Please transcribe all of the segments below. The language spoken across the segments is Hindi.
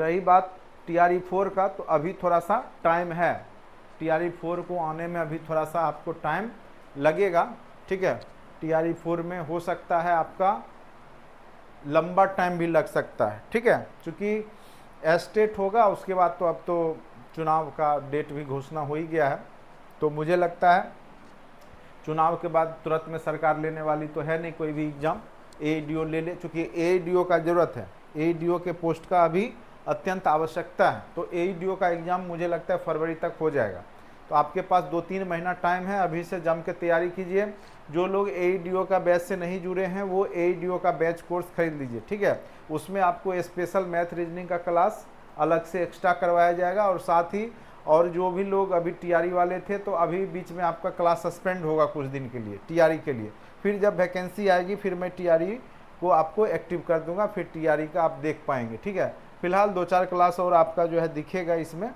रही बात TRE4 का, तो अभी थोड़ा सा टाइम है, TRE4 को आने में अभी थोड़ा सा आपको टाइम लगेगा, ठीक है। TRE4 में हो सकता है आपका लंबा टाइम भी लग सकता है, ठीक है, क्योंकि एस्टेट होगा उसके बाद तो अब तो चुनाव का डेट भी घोषणा हो ही गया है। तो मुझे लगता है चुनाव के बाद तुरंत में सरकार लेने वाली तो है नहीं कोई भी एग्ज़ाम, AEDO ले ले, चूँकि AEDO का ज़रूरत है, AEDO के पोस्ट का अभी अत्यंत आवश्यकता है। तो AEDO का एग्ज़ाम मुझे लगता है फरवरी तक हो जाएगा। तो आपके पास 2-3 महीना टाइम है, अभी से जम के तैयारी कीजिए। जो लोग AEDO का बैच से नहीं जुड़े हैं वो AEDO का बैच कोर्स खरीद लीजिए, ठीक है। उसमें आपको स्पेशल मैथ रीजनिंग का क्लास अलग से एक्स्ट्रा करवाया जाएगा, और साथ ही और जो भी लोग अभी TRE वाले थे तो अभी बीच में आपका क्लास सस्पेंड होगा कुछ दिन के लिए TRE के लिए। फिर जब वैकेंसी आएगी फिर मैं TRE को आपको एक्टिव कर दूंगा, फिर TRE का आप देख पाएंगे, ठीक है। फिलहाल 2-4 क्लास और आपका जो है दिखेगा इसमें।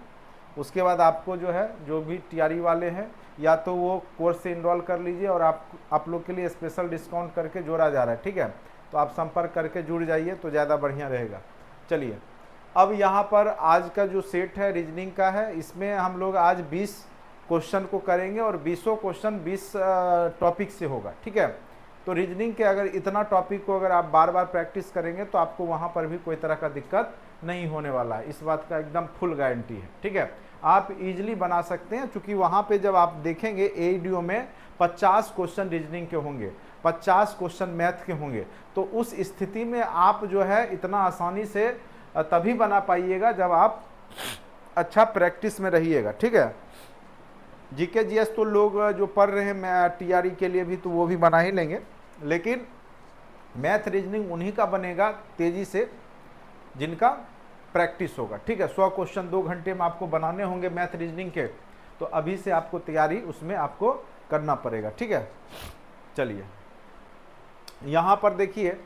उसके बाद आपको जो है जो भी TRE वाले हैं या तो वो कोर्स से इनरोल कर लीजिए, और आप लोग के लिए स्पेशल डिस्काउंट करके जोड़ा जा रहा है, ठीक है। तो आप संपर्क करके जुड़ जाइए तो ज़्यादा बढ़िया रहेगा। चलिए, अब यहाँ पर आज का जो सेट है रीजनिंग का है, इसमें हम लोग आज 20 क्वेश्चन को करेंगे और 20 क्वेश्चन 20 टॉपिक से होगा, ठीक है। तो रीजनिंग के अगर इतना टॉपिक को अगर आप बार बार प्रैक्टिस करेंगे तो आपको वहाँ पर भी कोई तरह का दिक्कत नहीं होने वाला है, इस बात का एकदम फुल गारंटी है, ठीक है। आप इजीली बना सकते हैं, क्योंकि वहाँ पे जब आप देखेंगे AEDO में 50 क्वेश्चन रीजनिंग के होंगे, 50 क्वेश्चन मैथ के होंगे। तो उस स्थिति में आप जो है इतना आसानी से तभी बना पाइएगा जब आप अच्छा प्रैक्टिस में रहिएगा, ठीक है। GK GS तो लोग जो पढ़ रहे हैं TRE के लिए भी तो वो भी बना ही लेंगे, लेकिन मैथ रीजनिंग उन्हीं का बनेगा तेज़ी से जिनका प्रैक्टिस होगा, ठीक है। 100 क्वेश्चन 2 घंटे में आपको बनाने होंगे मैथ रीजनिंग के, तो अभी से आपको तैयारी उसमें आपको करना पड़ेगा, ठीक है। चलिए, यहाँ पर देखिए,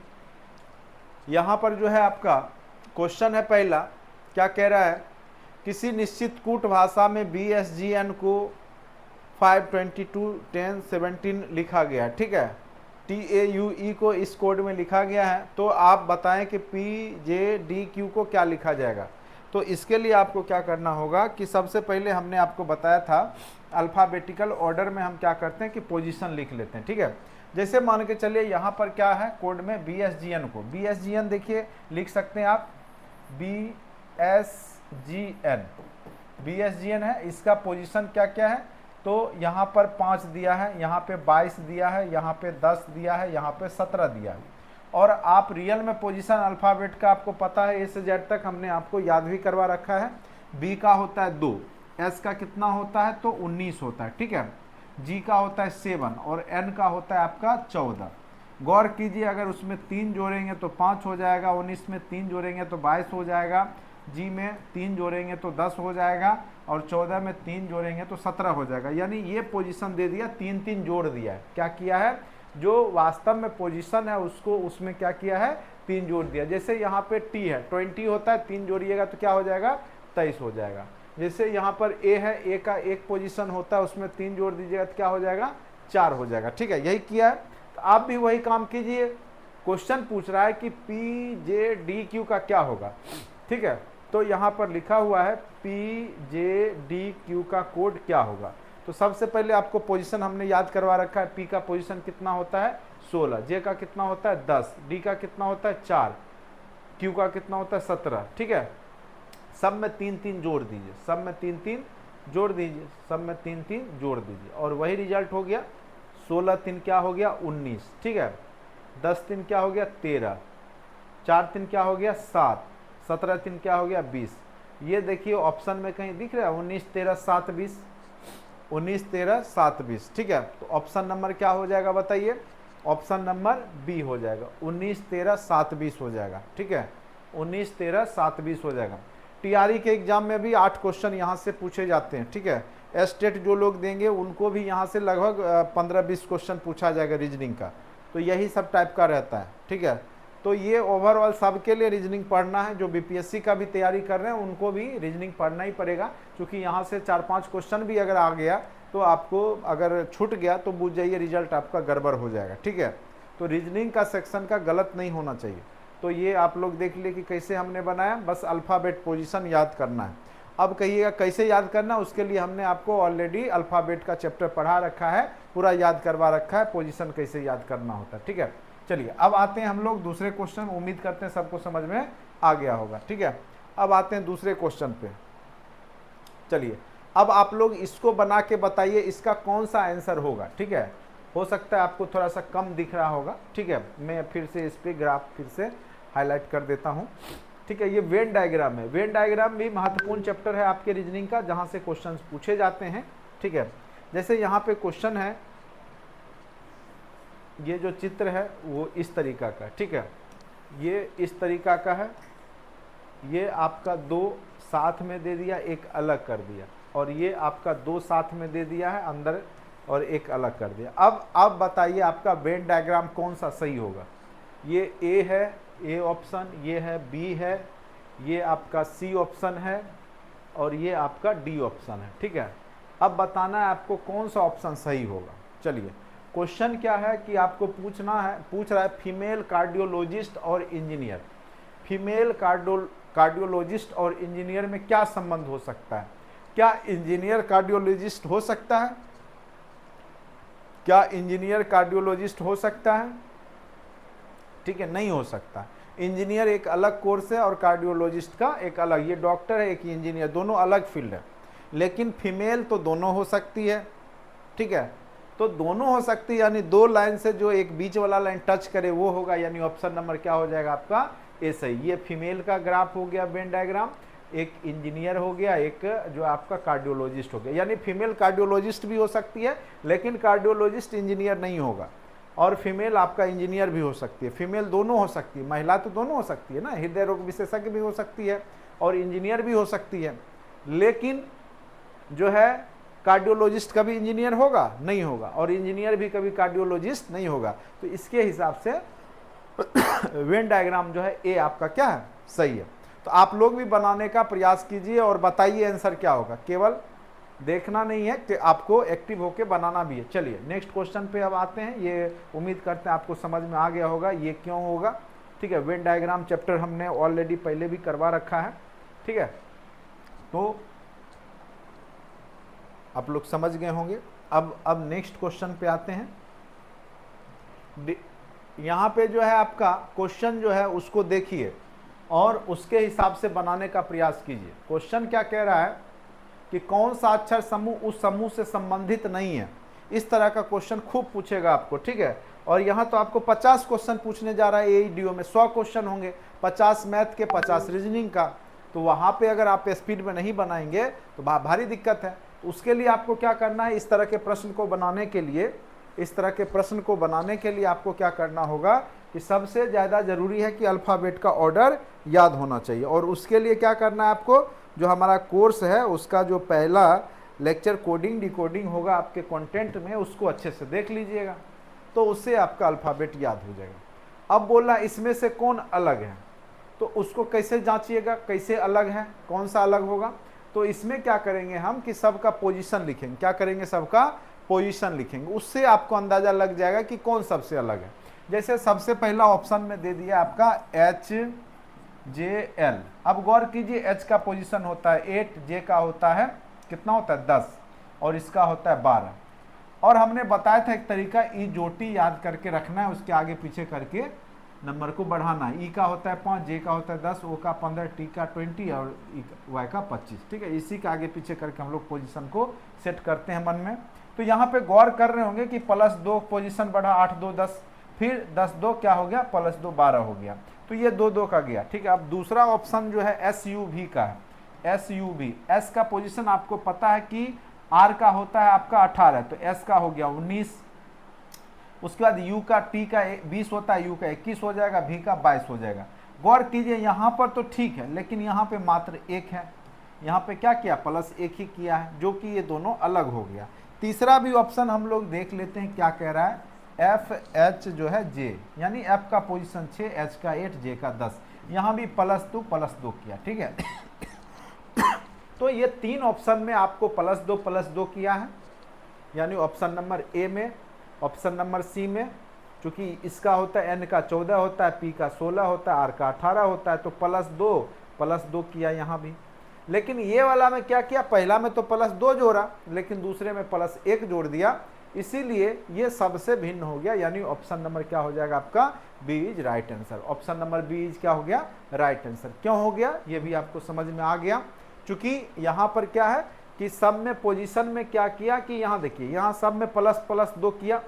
यहाँ पर जो है आपका क्वेश्चन है पहला, क्या कह रहा है, किसी निश्चित कूट भाषा में BSGN को 522 10 17 लिखा गया, ठीक है। TAUE को इस कोड में लिखा गया है, तो आप बताएं कि PJDQ को क्या लिखा जाएगा। तो इसके लिए आपको क्या करना होगा कि सबसे पहले हमने आपको बताया था अल्फ़ाबेटिकल ऑर्डर में हम क्या करते हैं कि पोजीशन लिख लेते हैं, ठीक है। जैसे मान के चलिए यहाँ पर क्या है कोड में BSGN को, BSGN देखिए लिख सकते हैं आप BSGN है, इसका पोजीशन क्या क्या है, तो यहाँ पर 5 दिया है, यहाँ पे 22 दिया है, यहाँ पे 10 दिया है, यहाँ पे 17 दिया है। और आप रियल में पोजीशन अल्फ़ाबेट का आपको पता है, A से Z तक हमने आपको याद भी करवा रखा है। B का होता है 2, S का कितना होता है तो 19 होता है, ठीक है। G का होता है 7 और N का होता है आपका 14। गौर कीजिए, अगर उसमें 3 जोड़ेंगे तो 5 हो जाएगा, 19 में 3 जोड़ेंगे तो 22 हो जाएगा, G में 3 जोड़ेंगे तो 10 हो जाएगा, और 14 में 3 जोड़ेंगे तो 17 हो जाएगा। यानी ये पोजीशन दे दिया, 3-3 जोड़ दिया है। क्या किया है, जो वास्तव में पोजीशन है उसको उसमें क्या किया है, 3 जोड़ दिया। जैसे यहाँ पे T है 20 होता है, 3 जोड़िएगा तो क्या हो जाएगा 23 हो जाएगा। जैसे यहाँ पर A है, A का एक पोजीशन होता है उसमें 3 जोड़ दीजिएगा तो क्या हो जाएगा 4 हो जाएगा, ठीक है। यही किया है, तो आप भी वही काम कीजिए। क्वेश्चन पूछ रहा है कि PJDQ का क्या होगा, ठीक है। तो यहाँ पर लिखा हुआ है PJDQ का कोड क्या होगा। तो सबसे पहले आपको पोजीशन हमने याद करवा रखा है। P का पोजीशन कितना होता है 16, J का कितना होता है 10, D का कितना होता है 4, Q का कितना होता है 17, ठीक है। सब में 3-3 जोड़ दीजिए, सब में 3-3 जोड़ दीजिए, सब में 3-3 जोड़ दीजिए, और वही रिजल्ट हो गया। 16-3 क्या हो गया 19, ठीक है। 10-3 क्या हो गया 13, 4-3 क्या हो गया 7, 17-3 क्या हो गया 20। ये देखिए ऑप्शन में कहीं दिख रहा है 19 13 7 20, 19 13 7 20, ठीक है। तो ऑप्शन नंबर क्या हो जाएगा बताइए, ऑप्शन नंबर B हो जाएगा, 19 13 7 20 हो जाएगा, ठीक है। 19 13 7 20 हो जाएगा। TRE के एग्जाम में भी 8 क्वेश्चन यहाँ से पूछे जाते हैं, ठीक है। स्टेट जो लोग देंगे उनको भी यहाँ से लगभग 15-20 क्वेश्चन पूछा जाएगा रीजनिंग का। तो यही सब टाइप का रहता है, ठीक है। तो ये ओवरऑल सबके लिए रीजनिंग पढ़ना है। जो BPSC का भी तैयारी कर रहे हैं उनको भी रीजनिंग पढ़ना ही पड़ेगा, क्योंकि यहाँ से 4-5 क्वेश्चन भी अगर आ गया तो आपको अगर छूट गया तो बुझ जाइए रिजल्ट आपका गड़बड़ हो जाएगा, ठीक है। तो रीजनिंग का सेक्शन का गलत नहीं होना चाहिए। तो ये आप लोग देख लिए कि कैसे हमने बनाया, बस अल्फ़ाबेट पोजीशन याद करना है। अब कहिएगा कैसे याद करना, उसके लिए हमने आपको ऑलरेडी अल्फ़ाबेट का चैप्टर पढ़ा रखा है, पूरा याद करवा रखा है पोजीशन कैसे याद करना होता है। ठीक है, चलिए अब आते हैं हम लोग दूसरे क्वेश्चन। उम्मीद करते हैं सबको समझ में आ गया होगा। ठीक है, अब आते हैं दूसरे क्वेश्चन पे। चलिए अब आप लोग इसको बना के बताइए इसका कौन सा आंसर होगा। ठीक है, हो सकता है आपको थोड़ा सा कम दिख रहा होगा। ठीक है, मैं फिर से इस पे ग्राफ फिर से हाईलाइट कर देता हूँ। ठीक है, ये वेन डायग्राम है। वेन डायग्राम भी महत्वपूर्ण चैप्टर है आपके रीजनिंग का, जहाँ से क्वेश्चंस पूछे जाते हैं। ठीक है, जैसे यहाँ पे क्वेश्चन है, ये जो चित्र है वो इस तरीका का। ठीक है, ये इस तरीका का है, ये आपका 2 साथ में दे दिया, एक अलग कर दिया, और ये आपका 2 साथ में दे दिया है अंदर और एक अलग कर दिया। अब बताइए आपका वेन डायग्राम कौन सा सही होगा। ये ए है, ए ऑप्शन, ये है बी है, ये आपका सी ऑप्शन है, और ये आपका डी ऑप्शन है। ठीक है, अब बताना है आपको कौन सा ऑप्शन सही होगा। चलिए क्वेश्चन क्या है कि आपको पूछ रहा है फीमेल कार्डियोलॉजिस्ट और इंजीनियर। फीमेल कार्डियोलॉजिस्ट और इंजीनियर में क्या संबंध हो सकता है? क्या इंजीनियर कार्डियोलॉजिस्ट हो सकता है? क्या इंजीनियर कार्डियोलॉजिस्ट हो सकता है? ठीक है, नहीं हो सकता। इंजीनियर एक अलग कोर्स है और कार्डियोलॉजिस्ट का एक अलग, ये डॉक्टर है एक इंजीनियर, दोनों अलग फील्ड है। लेकिन फीमेल तो दोनों हो सकती है। ठीक है, तो दोनों हो सकती है, यानी 2 लाइन से जो एक बीच वाला लाइन टच करे वो होगा, यानी ऑप्शन नंबर क्या हो जाएगा आपका ए सही। ये फीमेल का ग्राफ हो गया वेन डायग्राम, एक इंजीनियर हो गया, एक जो आपका कार्डियोलॉजिस्ट हो गया। यानी फीमेल कार्डियोलॉजिस्ट भी हो सकती है लेकिन कार्डियोलॉजिस्ट इंजीनियर नहीं होगा, और फीमेल आपका इंजीनियर भी हो सकती है। फीमेल दोनों हो सकती है, महिला तो दोनों हो सकती है ना, हृदय रोग विशेषज्ञ भी हो सकती है और इंजीनियर भी हो सकती है। लेकिन जो है कार्डियोलॉजिस्ट कभी इंजीनियर होगा नहीं होगा, और इंजीनियर भी कभी कार्डियोलॉजिस्ट नहीं होगा। तो इसके हिसाब से वेन डायग्राम जो है ए आपका क्या है सही है। तो आप लोग भी बनाने का प्रयास कीजिए और बताइए आंसर क्या होगा, केवल देखना नहीं है कि आपको एक्टिव होके बनाना भी है। चलिए नेक्स्ट क्वेश्चन पे अब आते हैं। ये उम्मीद करते हैं आपको समझ में आ गया होगा ये क्यों होगा। ठीक है, वेन डायग्राम चैप्टर हमने ऑलरेडी पहले भी करवा रखा है। ठीक है, तो आप लोग समझ गए होंगे। अब नेक्स्ट क्वेश्चन पे आते हैं। यहाँ पे जो है आपका क्वेश्चन जो है उसको देखिए और उसके हिसाब से बनाने का प्रयास कीजिए। क्वेश्चन क्या कह रहा है कि कौन सा अक्षर समूह उस समूह से संबंधित नहीं है। इस तरह का क्वेश्चन खूब पूछेगा आपको। ठीक है, और यहाँ तो आपको 50 क्वेश्चन पूछने जा रहा है। एईडीओ में 100 क्वेश्चन होंगे, 50 मैथ के 50 रीजनिंग का। तो वहाँ पे अगर आप स्पीड में नहीं बनाएंगे तो भारी दिक्कत है। तो उसके लिए आपको क्या करना है, इस तरह के प्रश्न को बनाने के लिए आपको क्या करना होगा कि सबसे ज़्यादा ज़रूरी है कि अल्फ़ाबेट का ऑर्डर याद होना चाहिए। और उसके लिए क्या करना है आपको, जो हमारा कोर्स है उसका जो पहला लेक्चर कोडिंग डिकोडिंग होगा आपके कंटेंट में, उसको अच्छे से देख लीजिएगा, तो उससे आपका अल्फ़ाबेट याद हो जाएगा। अब बोला इसमें से कौन अलग है, तो उसको कैसे जांचिएगा, कैसे अलग है, कौन सा अलग होगा। तो इसमें क्या करेंगे हम कि सबका पोजीशन लिखेंगे। क्या करेंगे, सबका पोजीशन लिखेंगे, उससे आपको अंदाज़ा लग जाएगा कि कौन सबसे अलग है। जैसे सबसे पहला ऑप्शन में दे दिया आपका HJL। अब गौर कीजिए, H का पोजीशन होता है 8, J का होता है कितना होता है 10, और इसका होता है 12। और हमने बताया था एक तरीका, ई जोटी याद करके रखना है, उसके आगे पीछे करके नंबर को बढ़ाना है। ई का होता है 5, J का होता है 10, O का 15, T का 20 और Y का 25। ठीक है, इसी का आगे पीछे करके हम लोग पोजीशन को सेट करते हैं मन में। तो यहाँ पे गौर कर रहे होंगे कि +2 पोजीशन बढ़ा, 8 2 10, फिर 10 2 क्या हो गया, +2 12 हो गया। तो ये 2 2 का गया। ठीक है, अब दूसरा ऑप्शन जो है SUV का है। SUV, S का पोजीशन आपको पता है कि R का होता है आपका 18, तो S का हो गया 19। उसके बाद U का, T का 20 होता है, U का 21 हो जाएगा, V का 22 हो जाएगा। गौर कीजिए यहाँ पर तो ठीक है, लेकिन यहाँ पे मात्र 1 है। यहाँ पे क्या किया, +1 ही किया है, जो कि ये दोनों अलग हो गया। तीसरा भी ऑप्शन हम लोग देख लेते हैं क्या कह रहा है। FH जो है J, यानी F का पोजीशन 6, H का 8, J का 10। यहाँ भी +2 किया। ठीक है तो ये 3 ऑप्शन में आपको +2 किया है, यानी ऑप्शन नंबर ए में, ऑप्शन नंबर सी में चूंकि इसका होता है n का 14 होता है, p का 16 होता है, r का 18 होता है, तो +2 किया यहाँ भी। लेकिन ये वाला में क्या किया, पहला में तो +2 जोड़ा, लेकिन दूसरे में +1 जोड़ दिया, इसीलिए ये सबसे भिन्न हो गया, यानी ऑप्शन नंबर क्या हो जाएगा आपका, B is right answer. Option number B is क्या हो गया, राइट आंसर। क्यों हो गया ये भी आपको समझ में आ गया, क्योंकि यहाँ पर क्या है कि सब में पोजीशन में क्या किया कि यहाँ देखिए, यहाँ सब में ++2 किया,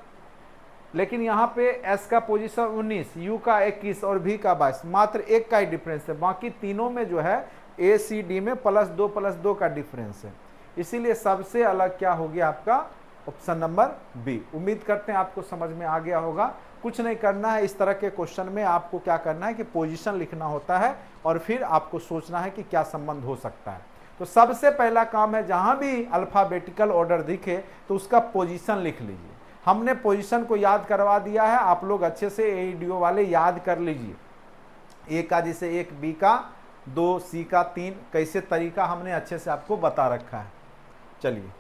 लेकिन यहाँ पे एस का पोजीशन 19, यू का 21 और भी का 22, मात्र एक का ही डिफरेंस है। बाकी तीनों में जो है ए सी डी में +2 का डिफरेंस है, इसीलिए सबसे अलग क्या हो गया आपका ऑप्शन नंबर बी। उम्मीद करते हैं आपको समझ में आ गया होगा। कुछ नहीं करना है, इस तरह के क्वेश्चन में आपको क्या करना है कि पोजीशन लिखना होता है और फिर आपको सोचना है कि क्या संबंध हो सकता है। तो सबसे पहला काम है, जहां भी अल्फाबेटिकल ऑर्डर दिखे तो उसका पोजीशन लिख लीजिए। हमने पोजीशन को याद करवा दिया है, आप लोग अच्छे से एईडीओ वाले याद कर लीजिए। ए का जैसे 1, बी का 2, सी का 3, कैसे तरीका हमने अच्छे से आपको बता रखा है। चलिए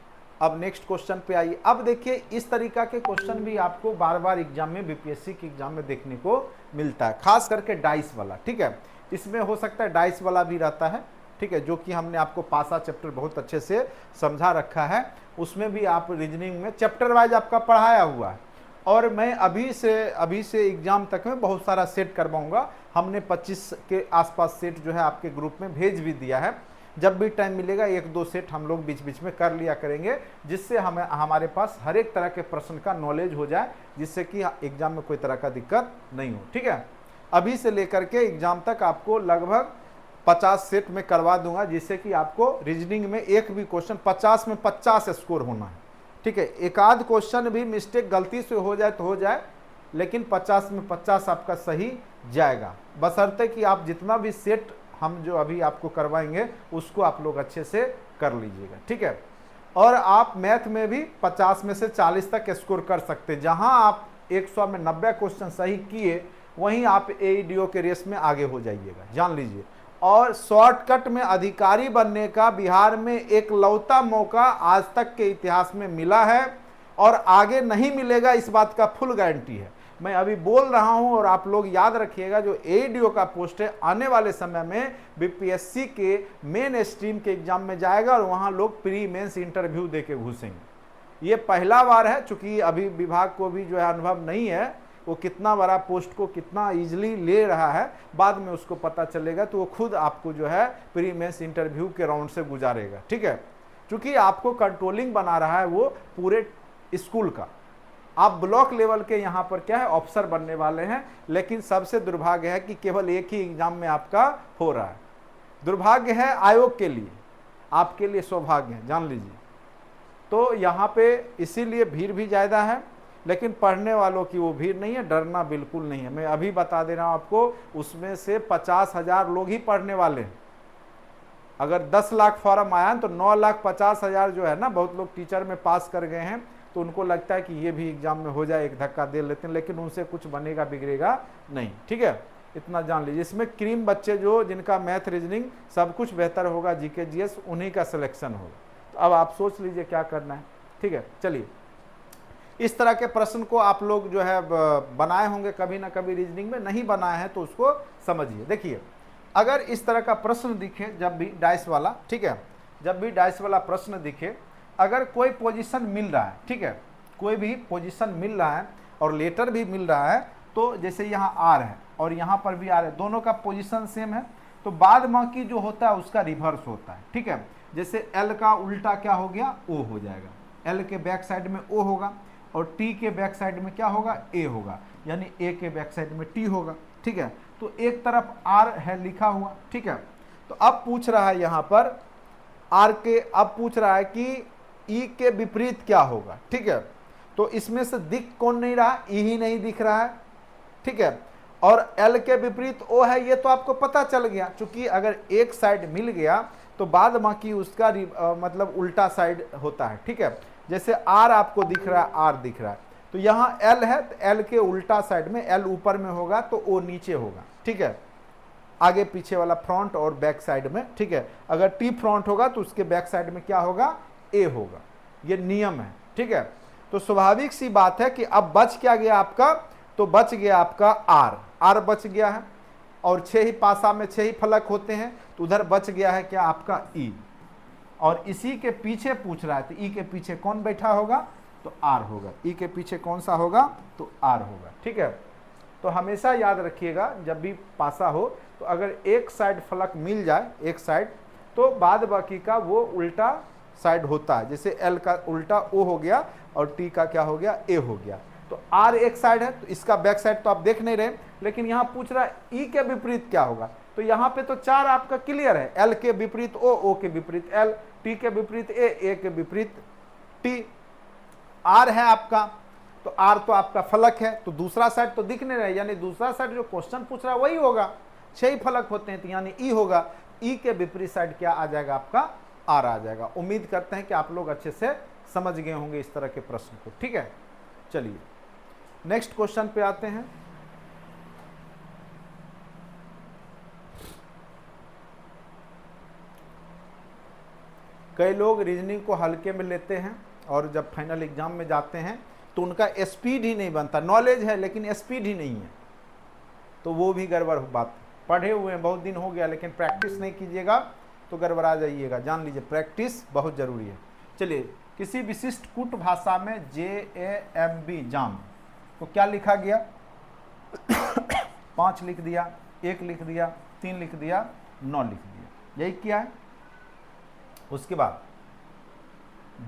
अब नेक्स्ट क्वेश्चन पे आइए। अब देखिए इस तरीका के क्वेश्चन भी आपको बार बार एग्जाम में, बीपीएससी के एग्जाम में देखने को मिलता है, खास करके डाइस वाला। ठीक है, इसमें हो सकता है डाइस वाला भी रहता है, ठीक है, जो कि हमने आपको पासा चैप्टर बहुत अच्छे से समझा रखा है, उसमें भी आप रीजनिंग में चैप्टर वाइज आपका पढ़ाया हुआ है। और मैं अभी से एग्जाम तक में बहुत सारा सेट करवाऊंगा। हमने 25 के आसपास सेट जो है आपके ग्रुप में भेज भी दिया है। जब भी टाइम मिलेगा 1-2 सेट हम लोग बीच बीच में कर लिया करेंगे, जिससे हमारे पास हर एक तरह के प्रश्न का नॉलेज हो जाए, जिससे कि एग्जाम में कोई तरह का दिक्कत नहीं हो। ठीक है, अभी से लेकर के एग्जाम तक आपको लगभग 50 सेट में करवा दूंगा, जिससे कि आपको रीजनिंग में एक भी क्वेश्चन 50 में 50 स्कोर होना है। ठीक है, एक आध क्वेश्चन भी मिस्टेक गलती से हो जाए तो हो जाए, लेकिन 50 में 50 आपका सही जाएगा, बशर्ते कि आप जितना भी सेट हम जो अभी आपको करवाएंगे उसको आप लोग अच्छे से कर लीजिएगा। ठीक है, और आप मैथ में भी 50 में से 40 तक स्कोर कर सकते हैं। जहां आप 100 में 90 क्वेश्चन सही किए, वहीं आप एईडीओ के रेस में आगे हो जाइएगा, जान लीजिए। और शॉर्टकट में अधिकारी बनने का बिहार में एक लौता मौका आज तक के इतिहास में मिला है और आगे नहीं मिलेगा, इस बात का फुल गारंटी है। मैं अभी बोल रहा हूं और आप लोग याद रखिएगा, जो एईडीओ का पोस्ट है आने वाले समय में बीपीएससी के मेन स्ट्रीम के एग्जाम में जाएगा और वहां लोग प्री मेंस इंटरव्यू देके घुसेंगे। ये पहला बार है, चूंकि अभी विभाग को भी जो है अनुभव नहीं है, वो कितना बड़ा पोस्ट को कितना इजीली ले रहा है, बाद में उसको पता चलेगा, तो वो खुद आपको जो है प्री मेंस इंटरव्यू के राउंड से गुजारेगा। ठीक है, चूंकि आपको कंट्रोलिंग बना रहा है वो पूरे स्कूल का, आप ब्लॉक लेवल के यहाँ पर क्या है ऑफिसर बनने वाले हैं। लेकिन सबसे दुर्भाग्य है कि केवल एक ही एग्जाम में आपका हो रहा है। दुर्भाग्य है आयोग के लिए, आपके लिए सौभाग्य है, जान लीजिए। तो यहाँ पे इसीलिए भीड़ भी ज़्यादा है, लेकिन पढ़ने वालों की वो भीड़ नहीं है, डरना बिल्कुल नहीं है। मैं अभी बता दे रहा हूँ आपको, उसमें से 50,000 लोग ही पढ़ने वाले हैं। अगर 10 लाख फॉर्म आया तो 9,50,000 जो है ना, बहुत लोग टीचर में पास कर गए हैं, तो उनको लगता है कि ये भी एग्जाम में हो जाए, एक धक्का दे लेते हैं, लेकिन उनसे कुछ बनेगा बिगड़ेगा नहीं। ठीक है, इतना जान लीजिए। इसमें क्रीम बच्चे जो जिनका मैथ रीजनिंग सब कुछ बेहतर होगा, जीके जीएस, उन्हीं का सिलेक्शन होगा। तो अब आप सोच लीजिए क्या करना है। ठीक है, चलिए इस तरह के प्रश्न को आप लोग जो है बनाए होंगे कभी ना कभी रीजनिंग में, नहीं बनाए हैं तो उसको समझिए। देखिए अगर इस तरह का प्रश्न दिखे, जब भी डाइस वाला, ठीक है, जब भी डाइस वाला प्रश्न दिखे, अगर कोई पोजीशन मिल रहा है, ठीक है, कोई भी पोजीशन मिल रहा है और लेटर भी मिल रहा है, तो जैसे यहाँ आर है और यहाँ पर भी आर है, दोनों का पोजीशन सेम है, तो बाद बाकी जो होता है उसका रिवर्स होता है। ठीक है, जैसे एल का उल्टा क्या हो गया, ओ हो जाएगा। एल के बैक साइड में ओ होगा और टी के बैक साइड में क्या होगा, ए होगा, यानी ए के बैक साइड में टी होगा। ठीक है, तो एक तरफ आर है लिखा हुआ। ठीक है, तो अब पूछ रहा है यहाँ पर आर के, अब पूछ रहा है कि ई के विपरीत क्या होगा। ठीक है, तो इसमें से दिख कौन नहीं रहा, ई ही नहीं दिख रहा है। ठीक है, और एल के विपरीत ओ है, ये तो आपको पता चल गया, क्योंकि अगर एक साइड मिल गया तो बाद बाकी उसका मतलब उल्टा साइड होता है। ठीक है, जैसे आर आपको दिख रहा है, आर दिख रहा है, तो यहाँ एल है, तो एल के उल्टा साइड में, एल ऊपर में होगा तो ओ नीचे होगा। ठीक है, आगे पीछे वाला फ्रंट और बैक साइड में। ठीक है, अगर टी फ्रंट होगा तो उसके बैक साइड में क्या होगा, ए होगा। ये नियम है। ठीक है, तो स्वाभाविक सी बात है कि अब बच क्या गया आपका, तो बच गया आपका आर, आर बच गया है, और 6 ही पासा में 6 ही फलक होते हैं, तो उधर बच गया है क्या आपका ई, और इसी के पीछे पूछ रहा है, तो ई के पीछे कौन बैठा होगा, तो आर होगा, ई के पीछे कौन सा होगा, तो आर होगा। ठीक है, तो हमेशा याद रखिएगा जब भी पासा हो, तो अगर एक साइड फलक मिल जाए, एक साइड, तो बाद बाकी का वो उल्टा साइड होता है, जैसे एल का उल्टा ओ हो गया और टी का क्या हो गया, ए हो गया। तो आर एक साइड है, तो इसका बैक साइड तो आप देख नहीं रहे, लेकिन यहाँ पूछ रहा है ई के विपरीत क्या होगा, तो यहाँ पे तो 4 आपका क्लियर है, एल के विपरीत ओ के विपरीत एल, टी के विपरीत ए के विपरीत टी, आर है आपका, तो आर तो आपका फलक है, तो दूसरा साइड तो दिख नहीं रहा है, यानी दूसरा साइड जो क्वेश्चन पूछ रहा है वही होगा, 6 ही फलक होते हैं, तो यानी ई होगा, ई के विपरीत साइड क्या आ जाएगा आपका, आर आ जाएगा। उम्मीद करते हैं कि आप लोग अच्छे से समझ गए होंगे इस तरह के प्रश्न को। ठीक है, चलिए नेक्स्ट क्वेश्चन पे आते हैं। कई लोग रीजनिंग को हल्के में लेते हैं और जब फाइनल एग्जाम में जाते हैं तो उनका स्पीड ही नहीं बनता, नॉलेज है लेकिन स्पीड ही नहीं है, तो वो भी गड़बड़ बात। पढ़े हुए हैं, बहुत दिन हो गया, लेकिन प्रैक्टिस नहीं कीजिएगा तो गड़बड़ा जाइएगा, जान लीजिए प्रैक्टिस बहुत ज़रूरी है। चलिए, किसी विशिष्ट कूट भाषा में JAMB जाम को क्या लिखा गया, 5 लिख दिया, 1 लिख दिया, 3 लिख दिया, 9 लिख दिया, यही क्या है। उसके बाद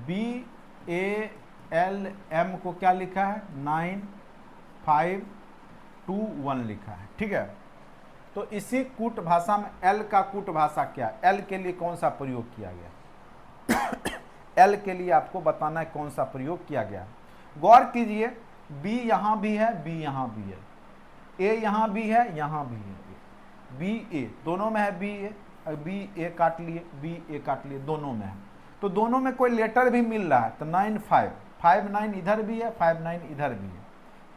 BALM को क्या लिखा है, 9, 5, 2, 1 लिखा है। ठीक है, तो इसी कूट भाषा में एल का कूट भाषा क्या है, एल के लिए कौन सा प्रयोग किया गया एल के लिए आपको बताना है कौन सा प्रयोग किया गया। गौर कीजिए, बी यहाँ भी है, बी यहाँ भी है, ए यहाँ भी है, यहाँ भी है, बी ए दोनों में है, बी ए काट लिए, बी ए काट लिए, दोनों में है, तो दोनों में कोई लेटर भी मिल रहा है, तो 9, 5, 5, 9 इधर भी है, 5, 9 इधर भी है,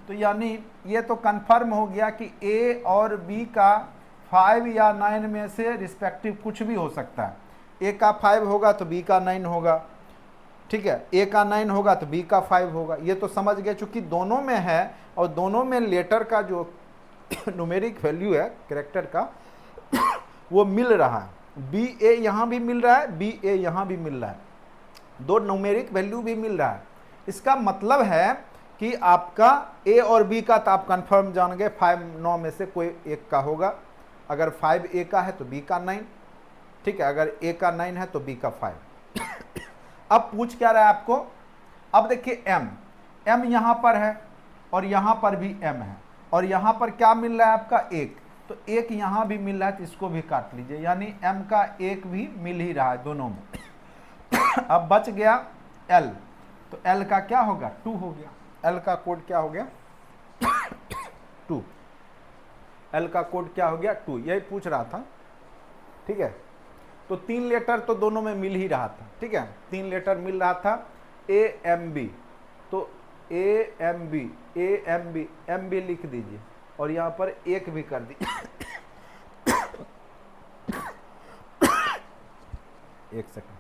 तो यानी ये तो कंफर्म हो गया कि ए और बी का 5 या 9 में से रिस्पेक्टिव कुछ भी हो सकता है। ए का 5 होगा तो बी का 9 होगा, ठीक है, ए का 9 होगा तो बी का 5 होगा, ये तो समझ गए। चूंकि दोनों में है और दोनों में लेटर का जो न्यूमेरिक वैल्यू है कैरेक्टर का वो मिल रहा है, बी ए यहाँ भी मिल रहा है, बी ए यहाँ भी मिल रहा है, दो न्यूमेरिक वैल्यू भी मिल रहा है। इसका मतलब है कि आपका ए और बी का तो आप कंफर्म जान गए, 5, 9 में से कोई एक का होगा। अगर 5 ए का है तो बी का 9, ठीक है, अगर ए का 9 है तो बी का 5। अब पूछ क्या रहा है आपको, अब देखिए एम यहाँ पर है और यहाँ पर भी एम है, और यहाँ पर क्या मिल रहा है आपका 1, तो 1 यहाँ भी मिल रहा है, तो इसको भी काट लीजिए, यानी एम का 1 भी मिल ही रहा है दोनों में। अब बच गया एल, तो एल का क्या होगा, 2 हो गया, एल का कोड क्या हो गया 2, एल का कोड क्या हो गया 2, यही पूछ रहा था। ठीक है, तो 3 लेटर तो दोनों में मिल ही रहा था, ठीक है, 3 लेटर मिल रहा था, AMB, तो AMB MB लिख दीजिए और यहाँ पर 1 भी कर दीजिए। एक सेकंड।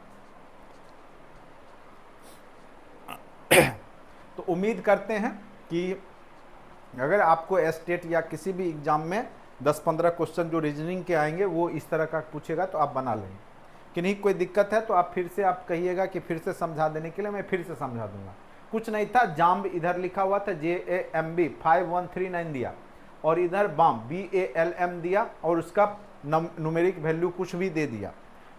तो उम्मीद करते हैं कि अगर आपको स्टेट या किसी भी एग्जाम में 10-15 क्वेश्चन जो रीजनिंग के आएंगे वो इस तरह का पूछेगा तो आप बना लेंगे। कि नहीं कोई दिक्कत है तो आप फिर से आप कहिएगा कि फिर से समझा देने के लिए, मैं फिर से समझा दूंगा। कुछ नहीं था, जाम्ब इधर लिखा हुआ था JAMB 5139 दिया, और इधर बाम BALM दिया, और उसका न्यूमेरिक वैल्यू कुछ भी दे दिया।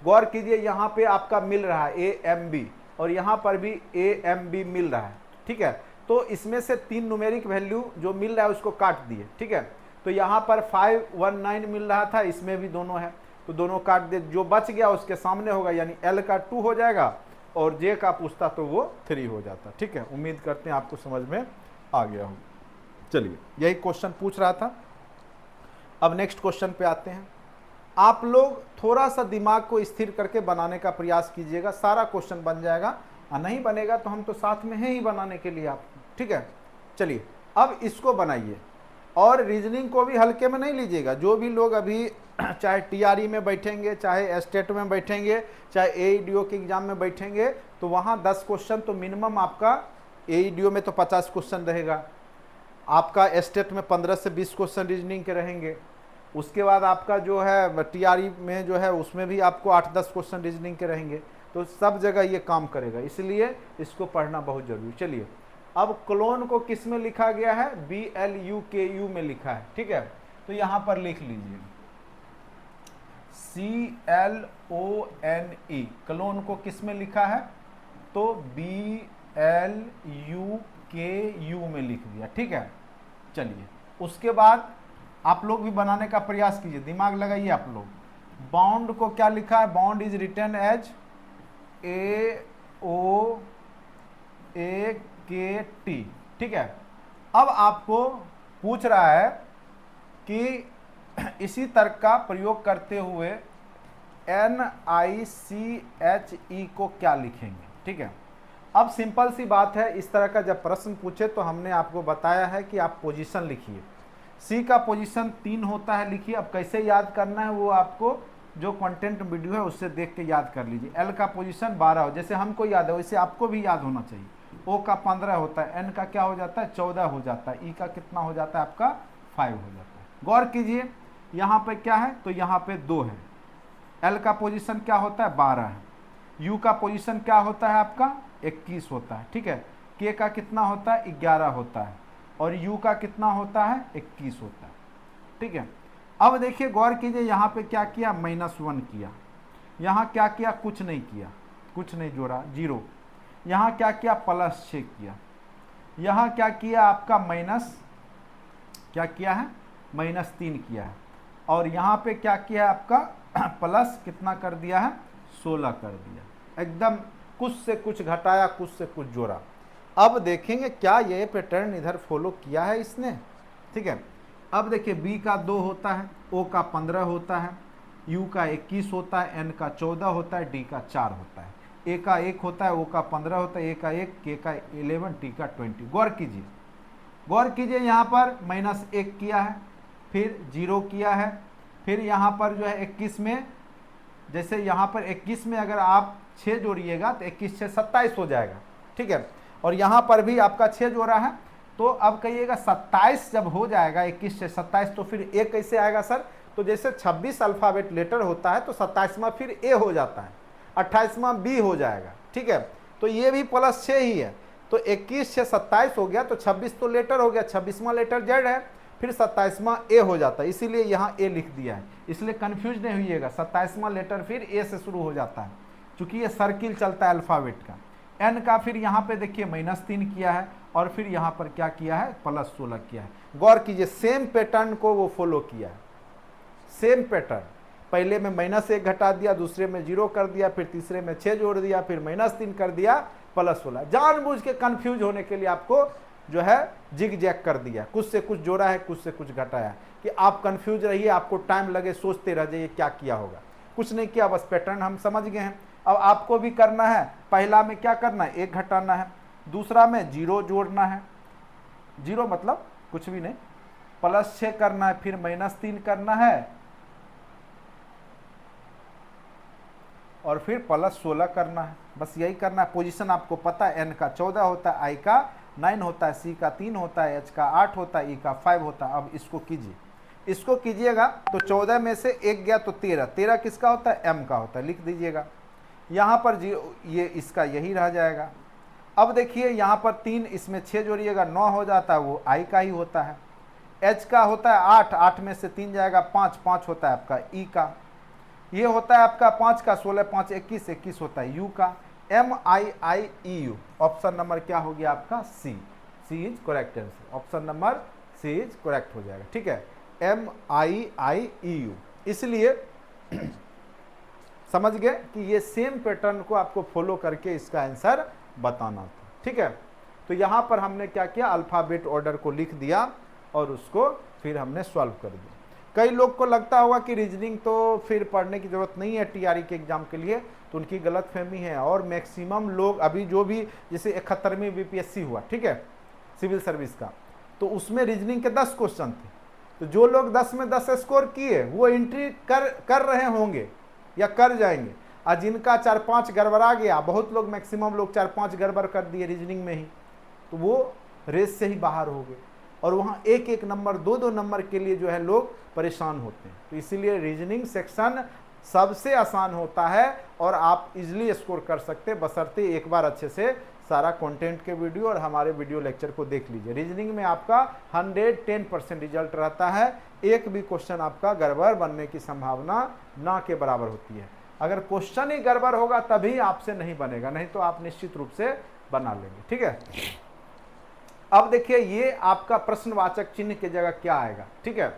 गौर कीजिए, यहाँ पे आपका मिल रहा है AMB और यहाँ पर भी AMB मिल रहा है, ठीक है। तो इसमें से 3 न्यूमेरिक वैल्यू जो मिल रहा है उसको काट दिए, ठीक है। तो यहाँ पर 519 मिल रहा था, इसमें भी दोनों है, तो दोनों काट दे, जो बच गया उसके सामने होगा, यानी L का 2 हो जाएगा और J का पूछता तो वो 3 हो जाता, ठीक है। उम्मीद करते हैं आपको समझ में आ गया हो। चलिए, यही क्वेश्चन पूछ रहा था। अब नेक्स्ट क्वेश्चन पे आते हैं। आप लोग थोड़ा सा दिमाग को स्थिर करके बनाने का प्रयास कीजिएगा, सारा क्वेश्चन बन जाएगा, और नहीं बनेगा तो हम तो साथ में हैं ही बनाने के लिए आपको, ठीक है। चलिए, अब इसको बनाइए, और रीजनिंग को भी हल्के में नहीं लीजिएगा। जो भी लोग अभी चाहे TRE में बैठेंगे, चाहे स्टेट में बैठेंगे, चाहे AEDO के एग्जाम में बैठेंगे, तो वहाँ 10 क्वेश्चन तो मिनिमम आपका, AEDO में तो 50 क्वेश्चन रहेगा, आपका स्टेट में 15 से 20 क्वेश्चन रीजनिंग के रहेंगे। उसके बाद आपका जो है टीआरई में जो है उसमें भी आपको 8-10 क्वेश्चन रीजनिंग के रहेंगे। तो सब जगह ये काम करेगा, इसलिए इसको पढ़ना बहुत जरूरी। चलिए, अब क्लोन को किस में लिखा गया है? BLUKU में लिखा है, ठीक है। तो यहां पर लिख लीजिए CLONE, क्लोन को किस में लिखा है? तो BLUKU में लिख दिया, ठीक है। चलिए, उसके बाद आप लोग भी बनाने का प्रयास कीजिए, दिमाग लगाइए आप लोग। बाउंड को क्या लिखा है? Bound is written as AOAKT, ठीक है। अब आपको पूछ रहा है कि इसी तर्क का प्रयोग करते हुए NICHE को क्या लिखेंगे, ठीक है। अब सिंपल सी बात है, इस तरह का जब प्रश्न पूछे तो हमने आपको बताया है कि आप पोजीशन लिखिए। सी का पोजीशन 3 होता है, लिखिए। अब कैसे याद करना है वो आपको जो कंटेंट वीडियो है उससे देख के याद कर लीजिए। एल का पोजीशन 12 हो, जैसे हमको याद है वैसे आपको भी याद होना चाहिए। ओ का 15 होता है, एन का क्या हो जाता है? 14 हो जाता है, ई का कितना हो जाता है? आपका 5 हो जाता है। गौर कीजिए, यहाँ पे क्या है? तो यहाँ पे 2 है। एल का पोजीशन क्या होता है? 12 है। यू का पोजीशन क्या होता है? आपका 21 होता है, ठीक है। के का कितना होता है? 11 होता है। और यू का कितना होता है? 21 होता है, ठीक है। अब देखिए, गौर कीजिए, यहाँ पे क्या किया? -1 किया। यहाँ क्या किया? कुछ नहीं किया, कुछ नहीं जोड़ा, 0। यहाँ क्या किया? +6 किया। यहाँ क्या किया? आपका क्या किया है? -3 किया है। और यहाँ पे क्या किया है? आपका प्लस कितना कर दिया है? 16 कर दिया। एकदम कुछ से कुछ घटाया, कुछ से कुछ जोड़ा। अब देखेंगे क्या ये पैटर्न इधर फॉलो किया है इसने, ठीक है। अब देखिए, बी का 2 होता है, ओ का 15 होता है, यू का 21 होता है, एन का 14 होता है, डी का 4 होता है, ए का 1 होता है, ओ का 15 होता है, ए का 1, के का 11, टी का 20। गौर कीजिए, गौर कीजिए, यहाँ पर -1 किया है, फिर 0 किया है, फिर यहाँ पर जो है 21 में, जैसे यहाँ पर 21 में अगर आप 6 जोड़िएगा तो 21 से 27 हो जाएगा, ठीक है। और यहाँ पर भी आपका 6 जोड़ा है, तो अब कहिएगा 27 जब हो जाएगा 21 से 27, तो फिर ए कैसे आएगा सर? तो जैसे 26 अल्फ़ाबेट लेटर होता है तो 27वां फिर ए हो जाता है, 28वां बी हो जाएगा, ठीक है। तो ये भी +6 ही है, तो 21 से 27 हो गया, तो 26 तो लेटर हो गया, 26वां लेटर जेड है, फिर 27वां ए हो जाता है, इसीलिए यहाँ ए लिख दिया है। इसलिए कन्फ्यूज नहीं होइएगा, 27वां लेटर फिर ए से शुरू हो जाता है, चूँकि ये सर्किल चलता है अल्फ़ाबेट का। एन का फिर यहाँ पे देखिए -3 किया है, और फिर यहाँ पर क्या किया है? +16 किया है। गौर कीजिए, सेम पैटर्न को वो फॉलो किया है, सेम पैटर्न। पहले में -1 घटा दिया, दूसरे में 0 कर दिया, फिर तीसरे में 6 जोड़ दिया, फिर -3 कर दिया, +16। जानबूझ के कंफ्यूज होने के लिए आपको जो है जिग जैग कर दिया, कुछ से कुछ जोड़ा है, कुछ से कुछ घटाया, कि आप कंफ्यूज रहिए, आपको टाइम लगे, सोचते रह जाइए क्या किया होगा। कुछ नहीं किया, बस पैटर्न हम समझ गए हैं। अब आपको भी करना है, पहला में क्या करना है? 1 घटाना है, दूसरा में 0 जोड़ना है, 0 मतलब कुछ भी नहीं, +6 करना है, फिर -3 करना है, और फिर +16 करना है। बस यही करना है। पोजीशन आपको पता है, एन का 14 होता है, आई का 9 होता है, सी का 3 होता है, एच का 8 होता है, ई का 5 होता है। अब इसको कीजिए, इसको कीजिएगा तो 14 में से 1 गया तो 13, 13 किसका होता है? एम का होता है, लिख दीजिएगा। यहाँ पर ये इसका यही रह जाएगा। अब देखिए, यहाँ पर 3, इसमें 6 जोड़िएगा, 9 हो जाता है, वो आई का ही होता है। एच का होता है 8, 8 में से 3 जाएगा 5, 5 होता है आपका ई का। ये होता है आपका 5 का, 16 5 21, 21 होता है यू का। MIIEU, ऑप्शन नंबर क्या हो गया आपका? C. C is correct answer, option number C is correct हो जाएगा, ठीक है। MIIEU, इसलिए समझ गए कि ये सेम पैटर्न को आपको फॉलो करके इसका आंसर बताना था, ठीक है। तो यहाँ पर हमने क्या किया? अल्फ़ाबेट ऑर्डर को लिख दिया और उसको फिर हमने सॉल्व कर दिया। कई लोग को लगता होगा कि रीजनिंग तो फिर पढ़ने की ज़रूरत नहीं है टीआरई के एग्ज़ाम के लिए, तो उनकी गलत फहमी है। और मैक्सिमम लोग अभी जो भी, जैसे 71वीं बीपीएससी हुआ, ठीक है, सिविल सर्विस का, तो उसमें रीजनिंग के 10 क्वेश्चन थे। तो जो लोग 10 में 10 स्कोर किए वो एंट्री कर रहे होंगे या कर जाएंगे, और जिनका 4-5 गड़बड़ा गया, बहुत लोग, मैक्सिमम लोग 4-5 गड़बड़ कर दिए रीजनिंग में ही, तो वो रेस से ही बाहर हो गए। और वहाँ एक एक नंबर, दो दो नंबर के लिए जो है लोग परेशान होते हैं। तो इसीलिए रीजनिंग सेक्शन सबसे आसान होता है और आप इजीली स्कोर कर सकते हैं, बशर्ते एक बार अच्छे से सारा कंटेंट के वीडियो और हमारे वीडियो लेक्चर को देख लीजिए। रीजनिंग में आपका 110% रिजल्ट रहता है, एक भी क्वेश्चन आपका गड़बड़ बनने की संभावना ना के बराबर होती है। अगर क्वेश्चन ही गड़बड़ होगा तभी आपसे नहीं बनेगा, नहीं तो आप निश्चित रूप से बना लेंगे। ठीक है, अब देखिए ये आपका प्रश्नवाचक चिन्ह की जगह क्या आएगा। ठीक है,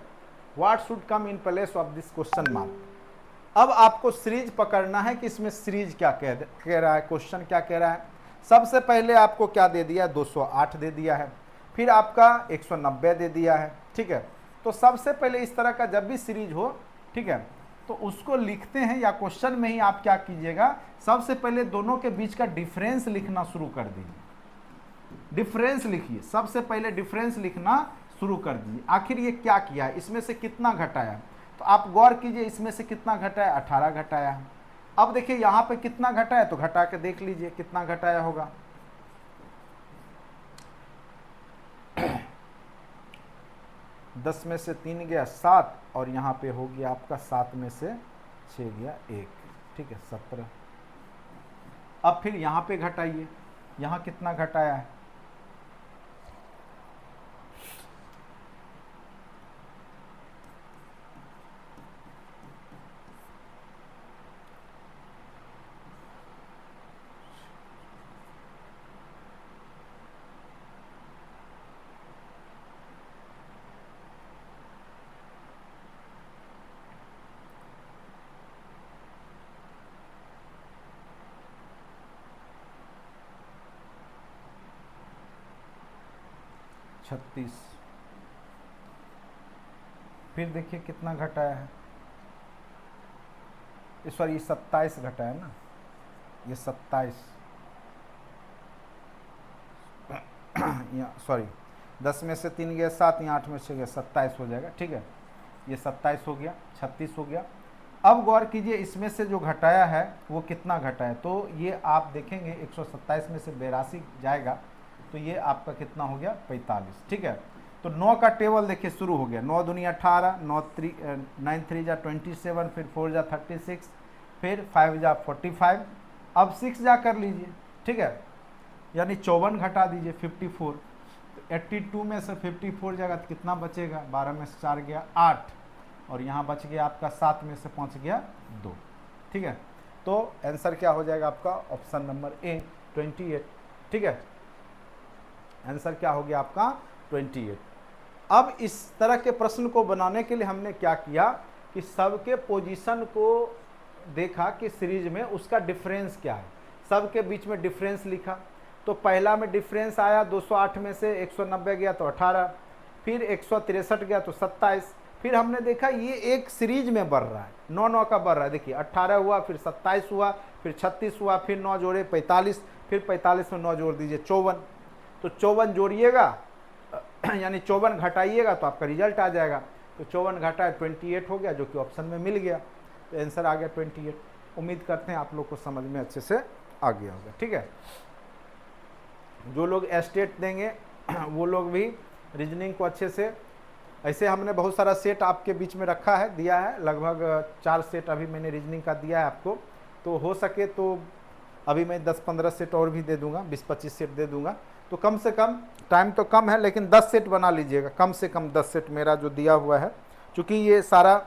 what should come in place of this question mark. अब आपको सीरीज पकड़ना है कि इसमें सीरीज क्या कह रहा है, क्वेश्चन क्या कह रहा है। सबसे पहले आपको क्या दे दिया है, 208 दे दिया है, फिर आपका 190 दे दिया है। ठीक है, तो सबसे पहले इस तरह का जब भी सीरीज हो, ठीक है, तो उसको लिखते हैं या क्वेश्चन में ही आप क्या कीजिएगा, सबसे पहले दोनों के बीच का डिफरेंस लिखना शुरू कर दीजिए। डिफरेंस लिखिए, सबसे पहले डिफरेंस लिखना शुरू कर दीजिए। आखिर ये क्या किया है, इसमें से कितना घटाया, तो आप गौर कीजिए इसमें से कितना घटाया, 18 घटाया है। अब देखिए यहाँ पे कितना घटाया, तो घटा के देख लीजिए कितना घटाया होगा। दस में से 3 गया 7 और यहाँ पे हो गया आपका 7 में से 6 गया 1। ठीक है, 17। अब फिर यहाँ पे घटाइए, यहाँ कितना घटाया है, छत्तीस। फिर देखिए कितना घटाया है, सॉरी ये 27 घटाया ना, ये 27 सॉरी 10 में से 3 गया 7, यहाँ 8 में से गया 27 हो जाएगा। ठीक है, ये 27 हो गया, 36 हो गया। अब गौर कीजिए इसमें से जो घटाया है वो कितना घटाया, तो ये आप देखेंगे 127 में से 82 जाएगा, तो ये आपका कितना हो गया, 45। ठीक है, तो 9 का टेबल देखिए शुरू हो गया, 9 दूनी 18, 9 3 जा 27, फिर 4 जा 36, फिर 5 जा 45, अब 6 जा कर लीजिए। ठीक है, यानी 54 घटा दीजिए 54, तो 82 में से 54 जाएगा तो कितना बचेगा, 12 में से 4 गया 8 और यहाँ बच गया आपका 7 में से 5 गया 2। ठीक है, तो आंसर क्या हो जाएगा आपका, ऑप्शन नंबर ए 28। ठीक है, आंसर क्या हो गया आपका 28। अब इस तरह के प्रश्न को बनाने के लिए हमने क्या किया कि सबके पोजीशन को देखा कि सीरीज में उसका डिफरेंस क्या है, सबके बीच में डिफरेंस लिखा। तो पहला में डिफरेंस आया 208 में से 190 गया तो 18, फिर 163 गया तो 27, फिर हमने देखा ये एक सीरीज में बढ़ रहा है, 9 का बढ़ रहा है। देखिए 18 हुआ, फिर 27 हुआ, फिर 36 हुआ, फिर 9 जोड़े 45, फिर 45 में 9 जोड़ दीजिए 54, तो 54 जोड़िएगा यानी 54 घटाइएगा तो आपका रिजल्ट आ जाएगा। तो 54 घटाए 28 हो गया, जो कि ऑप्शन में मिल गया, तो आंसर आ गया 28। उम्मीद करते हैं आप लोग को समझ में अच्छे से आ गया होगा। ठीक है, जो लोग एस्टेट देंगे वो लोग भी रीजनिंग को अच्छे से, ऐसे हमने बहुत सारा सेट आपके बीच में रखा है, दिया है, लगभग 4 सेट अभी मैंने रीजनिंग का दिया है आपको। तो हो सके तो अभी मैं 10-15 सेट और भी दे दूंगा, 20-25 सेट दे दूंगा। तो कम से कम, टाइम तो कम है लेकिन 10 सेट बना लीजिएगा, कम से कम 10 सेट मेरा जो दिया हुआ है, क्योंकि ये सारा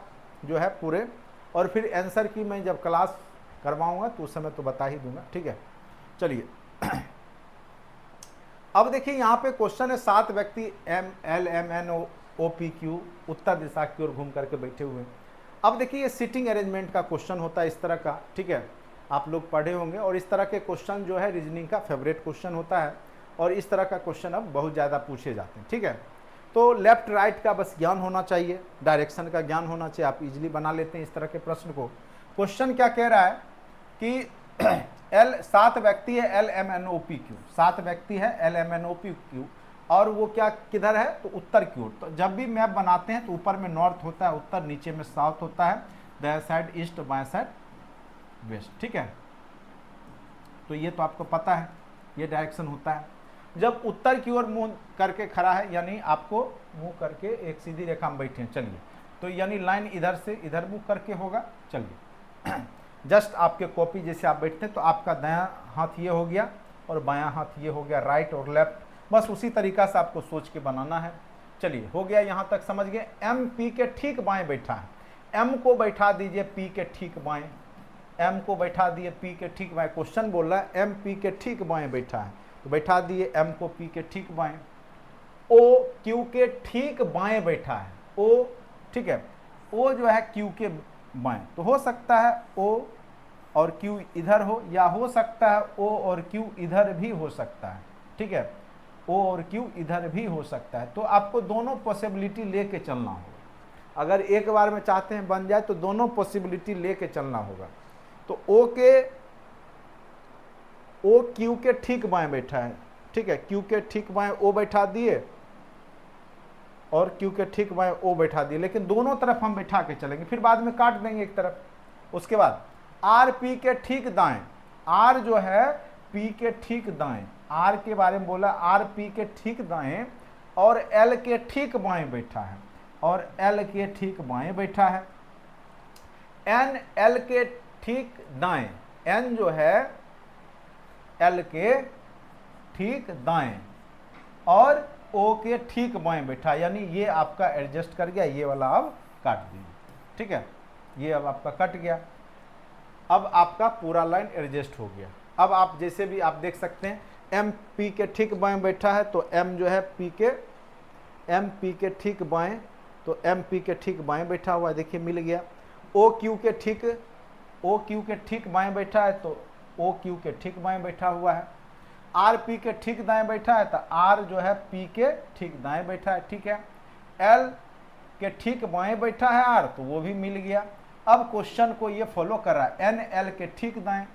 जो है पूरे, और फिर आंसर की मैं जब क्लास करवाऊंगा तो उस समय तो बता ही दूंगा। ठीक है, चलिए अब देखिए यहाँ पे क्वेश्चन है, 7 व्यक्ति LMNOP उत्तर दिशा की ओर घूम करके बैठे हुए हैं। अब देखिए ये सीटिंग अरेंजमेंट का क्वेश्चन होता है इस तरह का। ठीक है, आप लोग पढ़े होंगे, और इस तरह के क्वेश्चन जो है रीजनिंग का फेवरेट क्वेश्चन होता है, और इस तरह का क्वेश्चन अब बहुत ज़्यादा पूछे जाते हैं। ठीक है, तो लेफ्ट राइट का बस ज्ञान होना चाहिए, डायरेक्शन का ज्ञान होना चाहिए, आप इजीली बना लेते हैं इस तरह के प्रश्न को। क्वेश्चन क्या कह रहा है कि 7 व्यक्ति है LMNOP, 7 व्यक्ति है LMNOP, और वो क्या किधर है, तो उत्तर की ओर। तो जब भी मैप बनाते हैं तो ऊपर में नॉर्थ होता है उत्तर, नीचे में साउथ होता है, दाएं साइड ईस्ट, बाएं साइड वेस्ट। ठीक है, तो ये तो आपको पता है, ये डायरेक्शन होता है। जब उत्तर की ओर मुंह करके खड़ा है, यानी आपको मुंह करके एक सीधी रेखा में बैठे हैं, चलिए, तो यानी लाइन इधर से इधर मुंह करके होगा। चलिए जस्ट आपके कॉपी जैसे आप बैठते हैं तो आपका दायां हाथ ये हो गया और बायां हाथ ये हो गया, राइट और लेफ्ट, बस उसी तरीका से आपको सोच के बनाना है। चलिए हो गया, यहाँ तक समझ गए। एम पी के ठीक बाएं बैठा है, एम को बैठा दीजिए पी के ठीक बाएं, एम को बैठा दिए पी के ठीक बाएं। क्वेश्चन बोल रहा है एम पी के ठीक बाएं बैठा है, तो बैठा दिए एम को पी के ठीक बाएं। ओ क्यू के ठीक बाएं बैठा है, ओ ठीक है, ओ जो है क्यू के बाएं, तो हो सकता है ओ और क्यू इधर हो, या हो सकता है ओ और क्यू इधर भी हो सकता है, ठीक है, ओ और क्यू इधर भी हो सकता है। तो आपको दोनों पॉसिबिलिटी लेके चलना होगा। अगर एक बार में चाहते हैं बन जाए तो दोनों पॉसिबिलिटी लेके चलना होगा। तो ओ क्यू के ठीक बाएं बैठा है, ठीक है, क्यू के ठीक बाएं ओ बैठा दिए और क्यू के ठीक बाएं ओ बैठा दिए, लेकिन दोनों तरफ हम बैठा के चलेंगे, फिर बाद में काट देंगे एक तरफ। उसके बाद आर पी के ठीक दाएं, आर जो है पी के ठीक दाएं, आर के बारे में बोला, आर पी के ठीक दाएं और एल के ठीक बाएं बैठा है, और एल के ठीक बाएं बैठा है। एन एल के ठीक दाएं, एन जो है एल के ठीक दाएं और ओ के ठीक बाएं बैठा, यानी ये आपका एडजस्ट कर गया, ये वाला अब काट दीजिए, ठीक है, ये अब आपका कट गया। अब आपका पूरा लाइन एडजस्ट हो गया। अब आप जैसे भी आप देख सकते हैं एम पी के ठीक बाएं बैठा है, तो एम जो है एम पी के ठीक बाएं, तो एम पी के ठीक बाएं बैठा हुआ है, देखिए मिल गया। ओ क्यू के ठीक बाएं बैठा है, तो ओ क्यू के ठीक बाएं बैठा हुआ है। आर पी के ठीक दाएं बैठा है, तो आर जो है पी के ठीक दाएं बैठा है, ठीक है। एल के ठीक बाएं बैठा है आर, तो वो भी मिल गया। अब क्वेश्चन को ये फॉलो कर रहा है, एन एल के ठीक दाएं,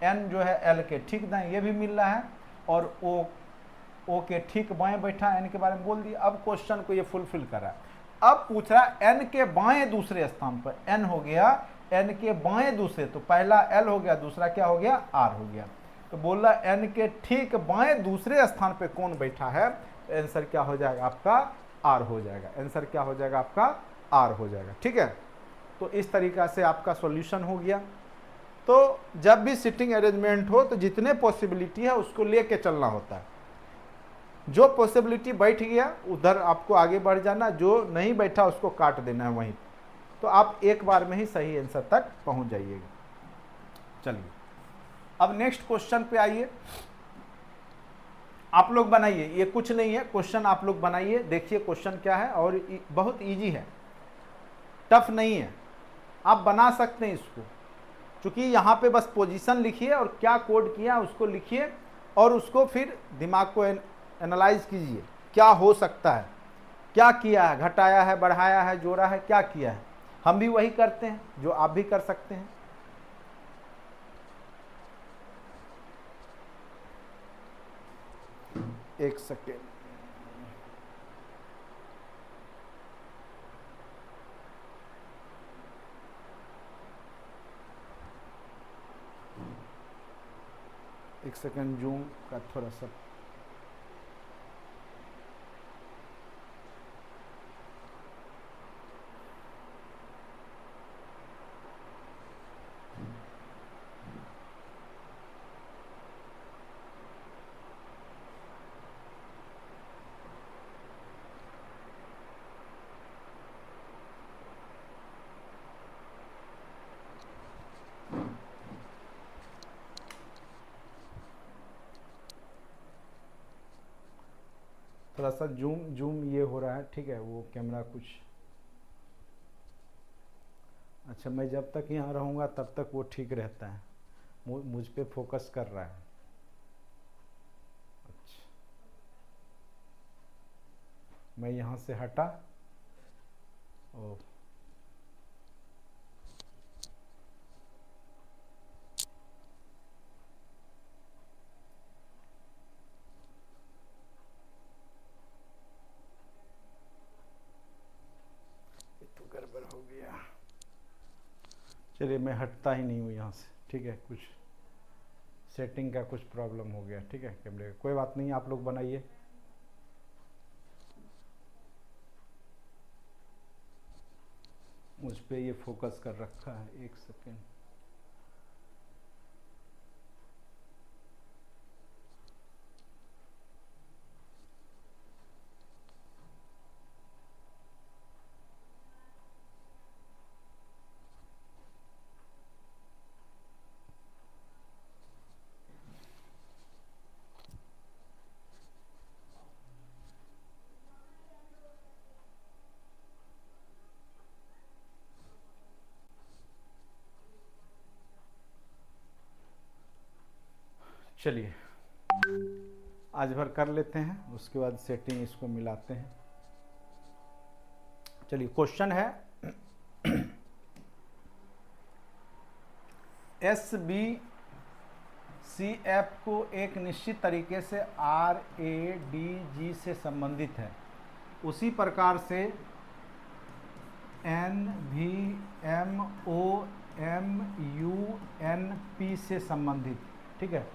एन जो है एल के ठीक दाएं, ये भी मिल रहा है, और ओ के ठीक बाएं बैठा है, एन के बारे में बोल दिया। अब क्वेश्चन को ये फुलफिल कर रहा है। अब पूछ रहा है एन के बाएं दूसरे स्थान पर, एन हो गया एन के बाएं दूसरे, तो पहला एल हो गया, दूसरा क्या हो गया, आर हो गया। तो बोल रहा एन के ठीक बाएं दूसरे स्थान पे कौन बैठा है, तो आंसर क्या हो जाएगा आपका, आर हो जाएगा। आंसर क्या हो जाएगा आपका, आर हो जाएगा, ठीक है। तो इस तरीका से आपका सॉल्यूशन हो गया। तो जब भी सिटिंग अरेंजमेंट हो तो जितने पॉसिबिलिटी है उसको लेके चलना होता है। जो पॉसिबिलिटी बैठ गया उधर आपको आगे बढ़ जाना, जो नहीं बैठा उसको काट देना है वहीं, तो आप एक बार में ही सही आंसर तक पहुंच जाइएगा। चलिए अब नेक्स्ट क्वेश्चन पे आइए, आप लोग बनाइए, ये कुछ नहीं है, क्वेश्चन आप लोग बनाइए, देखिए क्वेश्चन क्या है, और बहुत इजी है, टफ नहीं है, आप बना सकते हैं इसको। क्योंकि यहाँ पे बस पोजीशन लिखिए और क्या कोड किया उसको लिखिए, और उसको फिर दिमाग को एनालाइज कीजिए, क्या हो सकता है, क्या किया है, घटाया है, बढ़ाया है, जोड़ा है, क्या किया है। हम भी वही करते हैं जो आप भी कर सकते हैं। एक सेकेंड, जूम का थोड़ा सा जूम ये हो रहा है, ठीक है, वो कैमरा कुछ, अच्छा मैं जब तक यहाँ रहूँगा तब तक वो ठीक रहता है, मुझ पे फोकस कर रहा है। अच्छा मैं यहाँ से हटा, ओ गड़बड़ हो गया, चलिए मैं हटता ही नहीं हूँ यहाँ से, ठीक है, कुछ सेटिंग का कुछ प्रॉब्लम हो गया, ठीक है कैमरे का, कोई बात नहीं, आप लोग बनाइए। मुझ पे ये फोकस कर रखा है, एक सेकेंड। चलिए आज भर कर लेते हैं, उसके बाद सेटिंग इसको मिलाते हैं। चलिए क्वेश्चन है SBCF को एक निश्चित तरीके से RADG से संबंधित है, उसी प्रकार से NVMOMUNP से संबंधित, ठीक है।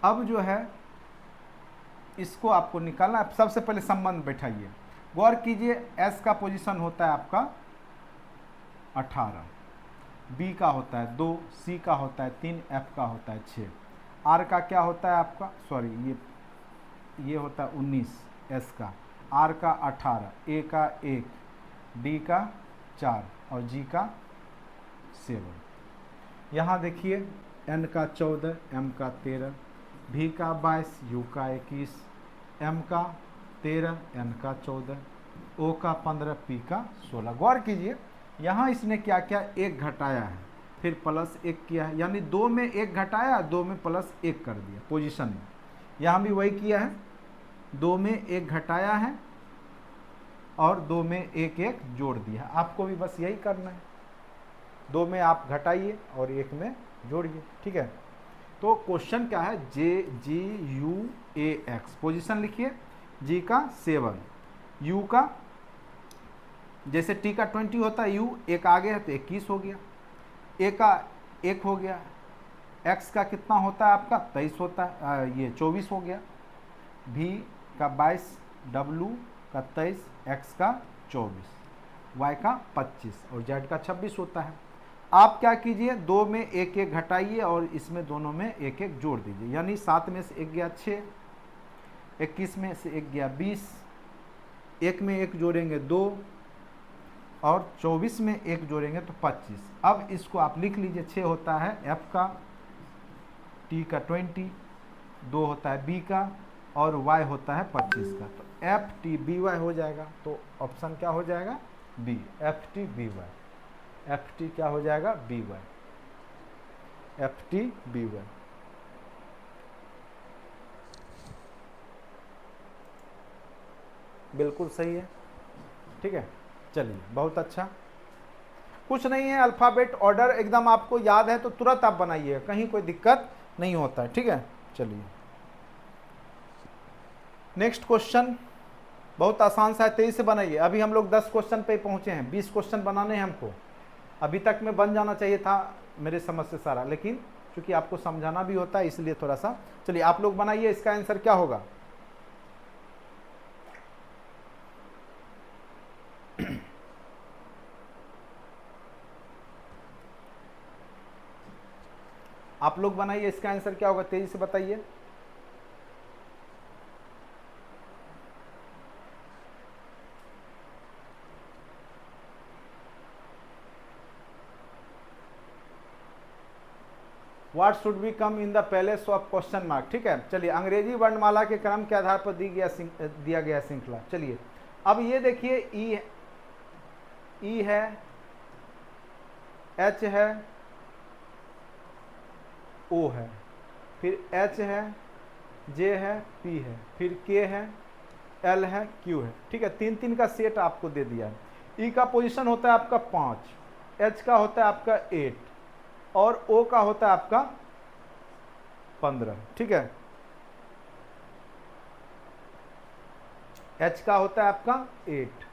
अब जो है इसको आपको निकालना है। सबसे पहले संबंध बैठाइए, गौर कीजिए। S का पोजीशन होता है आपका 18, B का होता है 2, C का होता है 3, F का होता है 6, R का क्या होता है आपका, सॉरी ये होता है 19 S का, R का 18, A का 1, D का 4 और G का 7। यहाँ देखिए N का 14, M का 13, V का 22, U का 21, M का 13, N का 14, O का 15, P का 16। गौर कीजिए यहाँ इसने क्या किया, एक घटाया है फिर प्लस एक किया है, यानी 2 में एक घटाया, 2 में प्लस एक कर दिया पोजीशन में। यहाँ भी वही किया है, 2 में एक घटाया है और 2 में एक एक जोड़ दिया। आपको भी बस यही करना है, 2 में आप घटाइए और 1 में जोड़िए, ठीक है। तो क्वेश्चन क्या है, JGUAX, पोजीशन लिखिए। G का 7, U का, जैसे T का 20 होता है, U एक आगे है तो 21 हो गया, A का 1 हो गया, X का कितना होता है आपका 23 होता है, ये 24 हो गया, V का 22, W का 23, X का 24, Y का 25 और Z का 26 होता है। आप क्या कीजिए, 2 में एक एक घटाइए और इसमें दोनों में एक एक जोड़ दीजिए, यानी 7 में से एक गया 6, 21 में से एक गया 20, 1 में एक जोड़ेंगे 2 और 24 में एक जोड़ेंगे तो 25। अब इसको आप लिख लीजिए, 6 होता है F का, T का 20, 2 होता है B का और Y होता है 25 का, तो FTBY हो जाएगा। तो ऑप्शन क्या हो जाएगा, B, FTBY। FT क्या हो जाएगा, BY, FTBY। बिल्कुल सही है, ठीक है। चलिए बहुत अच्छा, कुछ नहीं है, अल्फ़ाबेट ऑर्डर एकदम आपको याद है तो तुरंत आप बनाइए, कहीं कोई दिक्कत नहीं होता है, ठीक है। चलिए नेक्स्ट क्वेश्चन बहुत आसान सा है, तेजी से बनाइए। अभी हम लोग 10 क्वेश्चन पे पहुंचे हैं, 20 क्वेश्चन बनाने हैं हमको। अभी तक में बन जाना चाहिए था मेरे समझ से सारा, लेकिन क्योंकि आपको समझाना भी होता है इसलिए थोड़ा सा। चलिए आप लोग बनाइए, इसका आंसर क्या होगा। आप लोग बनाइए, इसका आंसर क्या होगा, तेजी से बताइए। What should be come in the palace of question mark, ठीक है। चलिए अंग्रेजी वर्णमाला के क्रम के आधार पर दिया गया श्रृंखला। चलिए अब ये देखिए, ई है, एच है, ओ है, फिर एच है, जे है, पी है, फिर के है, एल है, क्यू है, ठीक है। 3-3 का सेट आपको दे दिया है। ई का पोजीशन होता है आपका 5, एच का होता है आपका 8 और ओ का होता है आपका 15, ठीक है। एच का होता है आपका 8,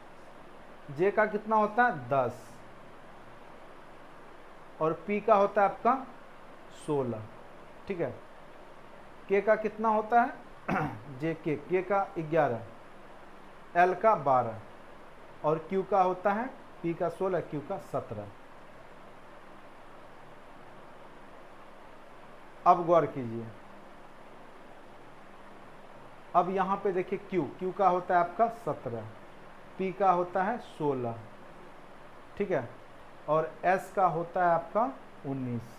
जे का कितना होता है 10, और P का होता है आपका 16, ठीक है। K का कितना होता है JK, K का 11, L का 12 और Q का होता है P का 16, Q का 17। अब गौर कीजिए, अब यहां पे देखिए Q का होता है आपका 17, P का होता है 16, ठीक है, और S का होता है आपका 19।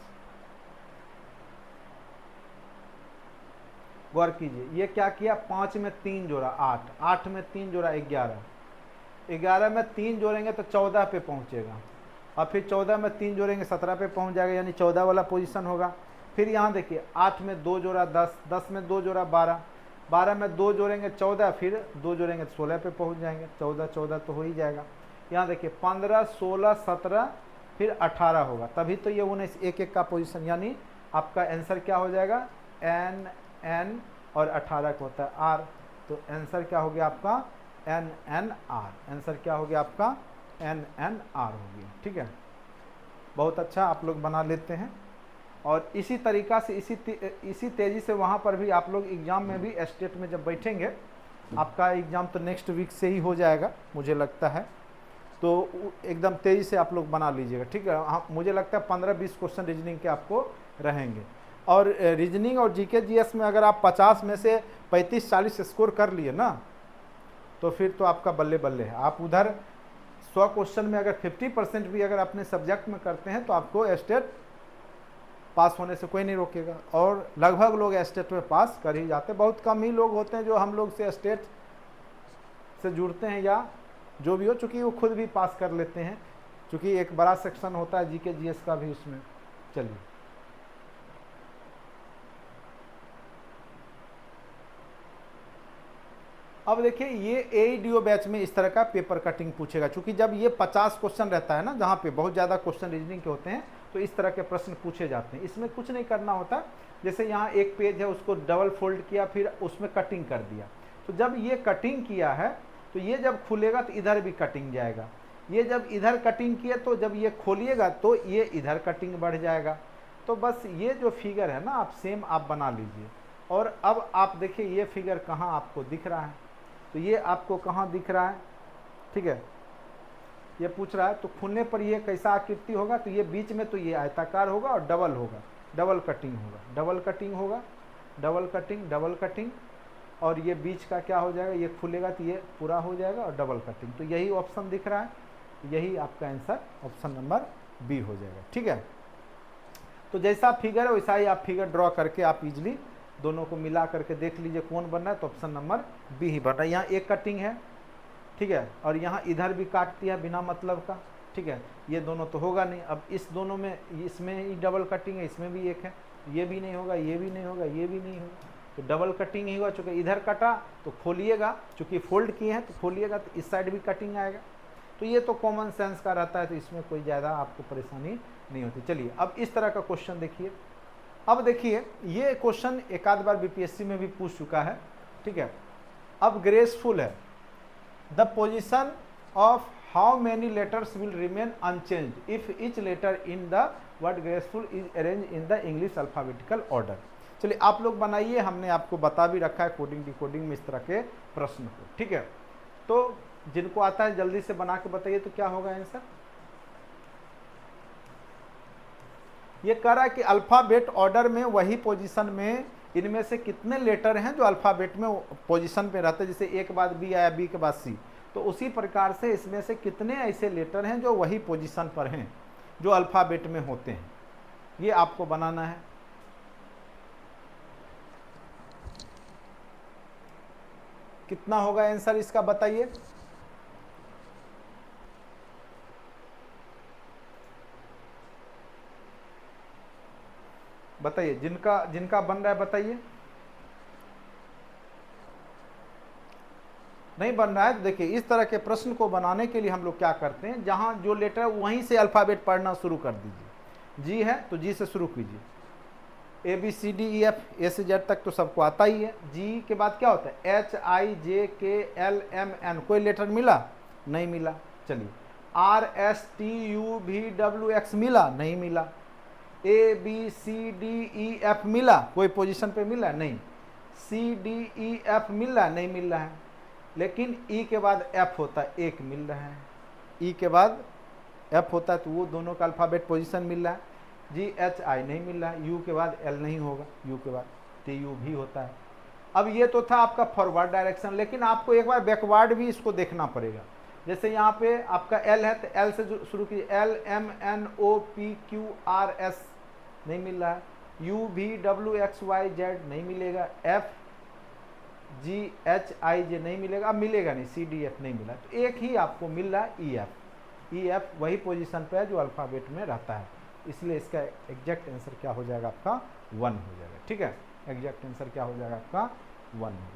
गौर कीजिए, ये क्या किया, 5 में 3 जोड़ा 8, 8 में 3 जोड़ा 11, 11 में 3 जोड़ेंगे तो 14 पे पहुंचेगा, और फिर 14 में 3 जोड़ेंगे 17 पे पहुंच जाएगा, यानी 14 वाला पोजीशन होगा। फिर यहाँ देखिए 8 में 2 जोड़ा 10, 10 में 2 जोड़ा 12, 12 में 2 जोड़ेंगे 14, फिर 2 जोड़ेंगे 16 पे पहुंच जाएंगे, 14 14 तो हो ही जाएगा। यहाँ देखिए 15 16 17 फिर 18 होगा, तभी तो ये 19 एक एक का पोजीशन, यानी आपका आंसर क्या हो जाएगा, एन एन और 18 का होता है आर, तो आंसर क्या हो गया आपका एन एन आर, आंसर क्या हो गया आपका एन एन आर हो गया, ठीक है। बहुत अच्छा आप लोग बना लेते हैं, और इसी तरीका से इसी तेज़ी से वहाँ पर भी आप लोग एग्ज़ाम में भी स्टेट में जब बैठेंगे, आपका एग्ज़ाम तो नेक्स्ट वीक से ही हो जाएगा मुझे लगता है, तो एकदम तेज़ी से आप लोग बना लीजिएगा, ठीक है। हाँ, मुझे लगता है 15-20 क्वेश्चन रीजनिंग के आपको रहेंगे, और रीजनिंग और जीके जीएस में अगर आप 50 में से 35-40 स्कोर कर लिए ना, तो फिर तो आपका बल्ले बल्ले है। आप उधर 100 क्वेश्चन में अगर 50% भी अगर अपने सब्जेक्ट में करते हैं तो आपको स्टेट पास होने से कोई नहीं रोकेगा, और लगभग लोग स्टेट में पास कर ही जाते हैं। बहुत कम ही लोग होते हैं जो हम लोग से स्टेट से जुड़ते हैं या जो भी हो, चूँकि वो खुद भी पास कर लेते हैं, चूँकि एक बड़ा सेक्शन होता है जीके जीएस का भी उसमें। चलिए अब देखिए, ये एडीओ बैच में इस तरह का पेपर कटिंग पूछेगा, क्योंकि जब ये 50 क्वेश्चन रहता है ना, जहाँ पे बहुत ज़्यादा क्वेश्चन रीजनिंग के होते हैं, तो इस तरह के प्रश्न पूछे जाते हैं। इसमें कुछ नहीं करना होता, जैसे यहाँ एक पेज है उसको डबल फोल्ड किया, फिर उसमें कटिंग कर दिया, तो जब ये कटिंग किया है तो ये जब खुलेगा तो इधर भी कटिंग जाएगा, ये जब इधर कटिंग किया तो जब ये खोलिएगा तो ये इधर कटिंग बढ़ जाएगा। तो बस ये जो फिगर है ना, आप सेम आप बना लीजिए। और अब आप देखिए ये फिगर कहाँ आपको दिख रहा है, तो ये आपको कहाँ दिख रहा है, ठीक है, ये पूछ रहा है। तो खुलने पर ये कैसा आकृति होगा, तो ये बीच में तो ये आयताकार होगा और डबल होगा, डबल कटिंग होगा, डबल कटिंग होगा, डबल कटिंग, डबल कटिंग, और ये बीच का क्या हो जाएगा, ये खुलेगा तो ये पूरा हो जाएगा और डबल कटिंग। तो यही ऑप्शन दिख रहा है, यही आपका आंसर ऑप्शन नंबर बी हो जाएगा, ठीक है। तो जैसा फिगर है वैसा ही आप फिगर ड्रॉ करके आप इजली दोनों को मिला करके देख लीजिए कौन बन रहा है, तो ऑप्शन नंबर बी ही बन रहा है। यहाँ एक कटिंग है, ठीक है, और यहाँ इधर भी काट दिया बिना मतलब का, ठीक है, ये दोनों तो होगा नहीं। अब इस दोनों में, इसमें ही डबल कटिंग है, इसमें भी एक है, ये भी नहीं होगा, ये भी नहीं होगा, ये भी नहीं होगा, तो डबल कटिंग ही हुआ। चूँकि इधर कटा तो खोलिएगा, चूँकि फोल्ड किए हैं तो खोलिएगा तो इस साइड भी कटिंग आएगा। तो ये तो कॉमन सेंस का रहता है, तो इसमें कोई ज़्यादा आपको परेशानी नहीं होती। चलिए अब इस तरह का क्वेश्चन देखिए। अब देखिए ये क्वेश्चन एक आध बार बीपीएससी में भी पूछ चुका है, ठीक है। अब ग्रेसफुल है, the position of how many letters will remain unchange if each letter in the word graceful is arrange in the English alphabetical order. चलिए आप लोग बनाइए, हमने आपको बता भी रखा है कोडिंग डिकोडिंग में इस तरह के प्रश्न को, ठीक है। तो जिनको आता है जल्दी से बना के बताइए तो क्या होगा आंसर। ये कह रहा है कि अल्फ़ाबेट ऑर्डर में वही पोजीशन में इनमें से कितने लेटर हैं जो अल्फ़ाबेट में पोजीशन पे रहते हैं, जैसे एक के बाद बी आया, बी के बाद सी, तो उसी प्रकार से इसमें से कितने ऐसे लेटर हैं जो वही पोजीशन पर हैं जो अल्फ़ाबेट में होते हैं, ये आपको बनाना है। कितना होगा आंसर इसका बताइए। बताइए, जिनका बन रहा है बताइए। नहीं बन रहा है तो देखिए इस तरह के प्रश्न को बनाने के लिए हम लोग क्या करते हैं, जहां जो लेटर है वहीं से अल्फ़ाबेट पढ़ना शुरू कर दीजिए। जी है तो जी से शुरू कीजिए, A B C D E F, A से जेड तक तो सबको आता ही है। जी के बाद क्या होता है, एच आई जे के एल एम एन, कोई लेटर मिला नहीं मिला। चलिए RSTUVWX मिला? नहीं मिला। ABCDEF मिला? कोई पोजीशन पे मिला? नहीं। CDEF मिल रहा है? नहीं मिल रहा है। लेकिन E के बाद F होता है, एक मिल रहा है। E के बाद F होता है तो वो दोनों का अल्फ़ाबेट पोजीशन मिल रहा है। GHI नहीं मिल रहा है। U के बाद L नहीं होगा, U के बाद TU भी होता है। अब ये तो था आपका फॉरवर्ड डायरेक्शन, लेकिन आपको एक बार बैकवर्ड भी इसको देखना पड़ेगा। जैसे यहाँ पे आपका L है तो L से शुरू कीजिए, LMNOPQRS नहीं मिल रहा है। UVWXYZ नहीं मिलेगा। FGHIJ नहीं मिलेगा, अब मिलेगा नहीं। CDF नहीं मिला, तो एक ही आपको मिल रहा है EF। EF वही पोजीशन पे है जो अल्फ़ाबेट में रहता है, इसलिए इसका एग्जैक्ट आंसर क्या हो जाएगा आपका 1 हो जाएगा। ठीक है, एग्जैक्ट आंसर क्या हो जाएगा आपका 1 हो जाएगा।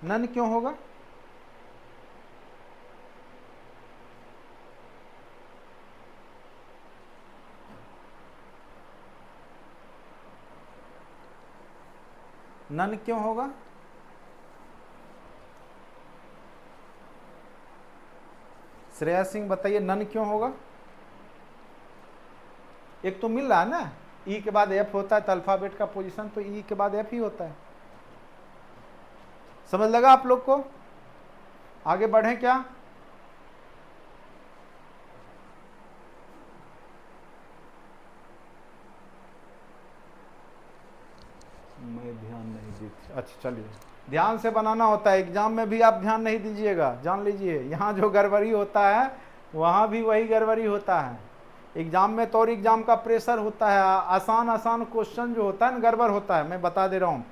नन क्यों होगा? नन क्यों होगा? श्रेया सिंह बताइए, नन क्यों होगा? एक तो मिल रहा है ना, ई के बाद एफ होता है तो अल्फाबेट का पोजीशन तो ई के बाद एफ ही होता है। समझ लगा आप लोग को? आगे बढ़े क्या? मैं ध्यान नहीं दी। अच्छा चलिए, ध्यान से बनाना होता है, एग्जाम में भी आप ध्यान नहीं दीजिएगा, जान लीजिए। यहाँ जो गड़बड़ी होता है वहाँ भी वही गड़बड़ी होता है। एग्जाम में तो और एग्जाम का प्रेशर होता है, आसान आसान क्वेश्चन जो होता है ना गड़बड़ होता है। मैं बता दे रहा हूँ,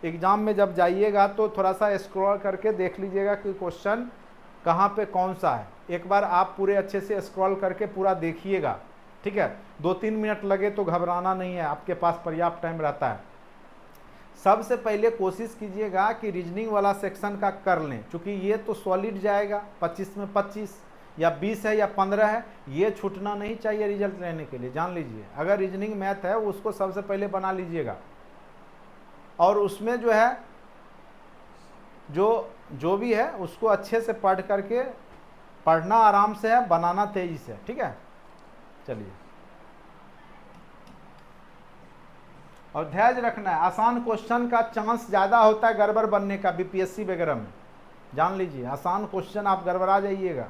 एग्जाम में जब जाइएगा तो थोड़ा सा स्क्रॉल करके देख लीजिएगा कि क्वेश्चन कहाँ पे कौन सा है। एक बार आप पूरे अच्छे से स्क्रॉल करके पूरा देखिएगा, ठीक है। 2-3 मिनट लगे तो घबराना नहीं है, आपके पास पर्याप्त टाइम रहता है। सबसे पहले कोशिश कीजिएगा कि रीजनिंग वाला सेक्शन का कर लें, क्योंकि ये तो सॉलिड जाएगा। 25 में 25 या 20 है या 15 है, ये छूटना नहीं चाहिए रिजल्ट लेने के लिए, जान लीजिए। अगर रीजनिंग मैथ है उसको सबसे पहले बना लीजिएगा, और उसमें जो है जो भी है उसको अच्छे से पढ़ करके, पढ़ना आराम से है, बनाना तेजी से, ठीक है। चलिए, और ध्यान रखना है, आसान क्वेश्चन का चांस ज़्यादा होता है गड़बड़ बनने का बीपीएससी वगैरह में, जान लीजिए। आसान क्वेश्चन आप गड़बड़ा जाइएगा,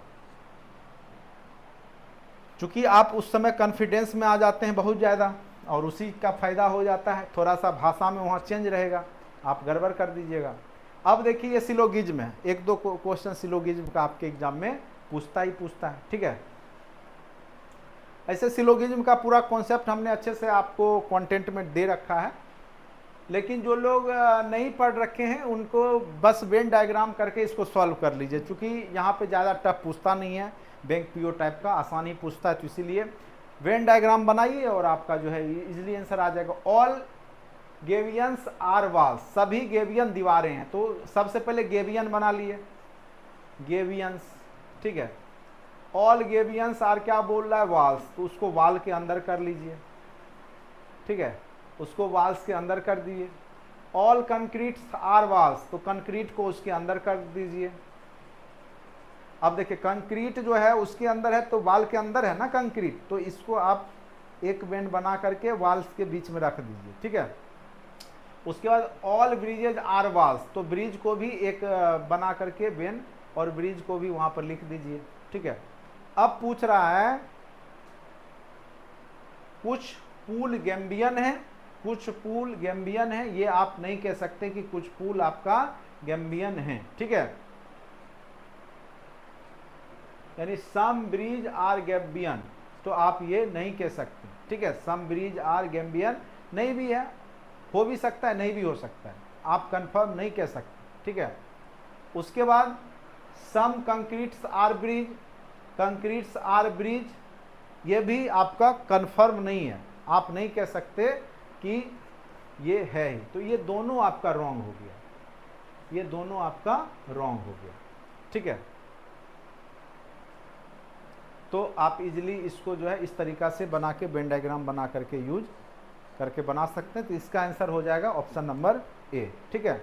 चूँकि आप उस समय कॉन्फिडेंस में आ जाते हैं बहुत ज़्यादा, और उसी का फ़ायदा हो जाता है। थोड़ा सा भाषा में वहाँ चेंज रहेगा, आप गड़बड़ कर दीजिएगा। अब देखिए, ये सिलोगिज्म है, 1-2 क्वेश्चन सिलोगिज्म का आपके एग्जाम में पूछता ही पूछता है, ठीक है। ऐसे सिलोगिज्म का पूरा कॉन्सेप्ट हमने अच्छे से आपको कंटेंट में दे रखा है, लेकिन जो लोग नहीं पढ़ रखे हैं उनको बस वेन डायग्राम करके इसको सॉल्व कर लीजिए, क्योंकि यहाँ पे ज़्यादा टफ पूछता नहीं है, बैंक पीओ टाइप का आसानी पूछता है, तो इसीलिए वेन डायग्राम बनाइए और आपका जो है इजीली आंसर आ जाएगा। ऑल गेवियंस आर वॉल्स, सभी गेवियन दीवारें हैं, तो सबसे पहले गेवियन बना लिए, गेवियंस, ठीक है। ऑल गेवियंस आर क्या बोल रहा है, वॉल्स, तो उसको वॉल के अंदर कर लीजिए, ठीक है, उसको वॉल्स के अंदर कर दिए। ऑल कंक्रीट्स आर वॉल्स, तो कंक्रीट को उसके अंदर कर दीजिए। अब देखिए, कंक्रीट जो है उसके अंदर है तो वॉल के अंदर है ना कंक्रीट, तो इसको आप एक बेंड बना करके वॉल्स के बीच में रख दीजिए, ठीक है। उसके बाद ऑल ब्रिजेज आर वॉल्स, तो ब्रिज को भी एक बना करके बेंड, और ब्रिज को भी वहां पर लिख दीजिए, ठीक है। अब पूछ रहा है कुछ पूल गैम्बियन है, कुछ पूल गैम्बियन है, ये आप नहीं कह सकते कि कुछ पूल आपका गैम्बियन है, ठीक है। यानी सम ब्रिज आर गैम्बियन, तो आप ये नहीं कह सकते, ठीक है। सम ब्रिज आर गैम्बियन नहीं भी है, हो भी सकता है, नहीं भी हो सकता है, आप कंफर्म नहीं कह सकते, ठीक है। उसके बाद सम concretes are bridge, concretes are bridge, ये भी आपका कंफर्म नहीं है, आप नहीं कह सकते कि ये है ही, तो ये दोनों आपका रॉन्ग हो गया, ये दोनों आपका रॉन्ग हो गया, ठीक है। तो आप इजीली इसको जो है इस तरीका से बना के वेन डायग्राम बना करके यूज करके बना सकते हैं। तो इसका आंसर हो जाएगा ऑप्शन नंबर ए, ठीक है।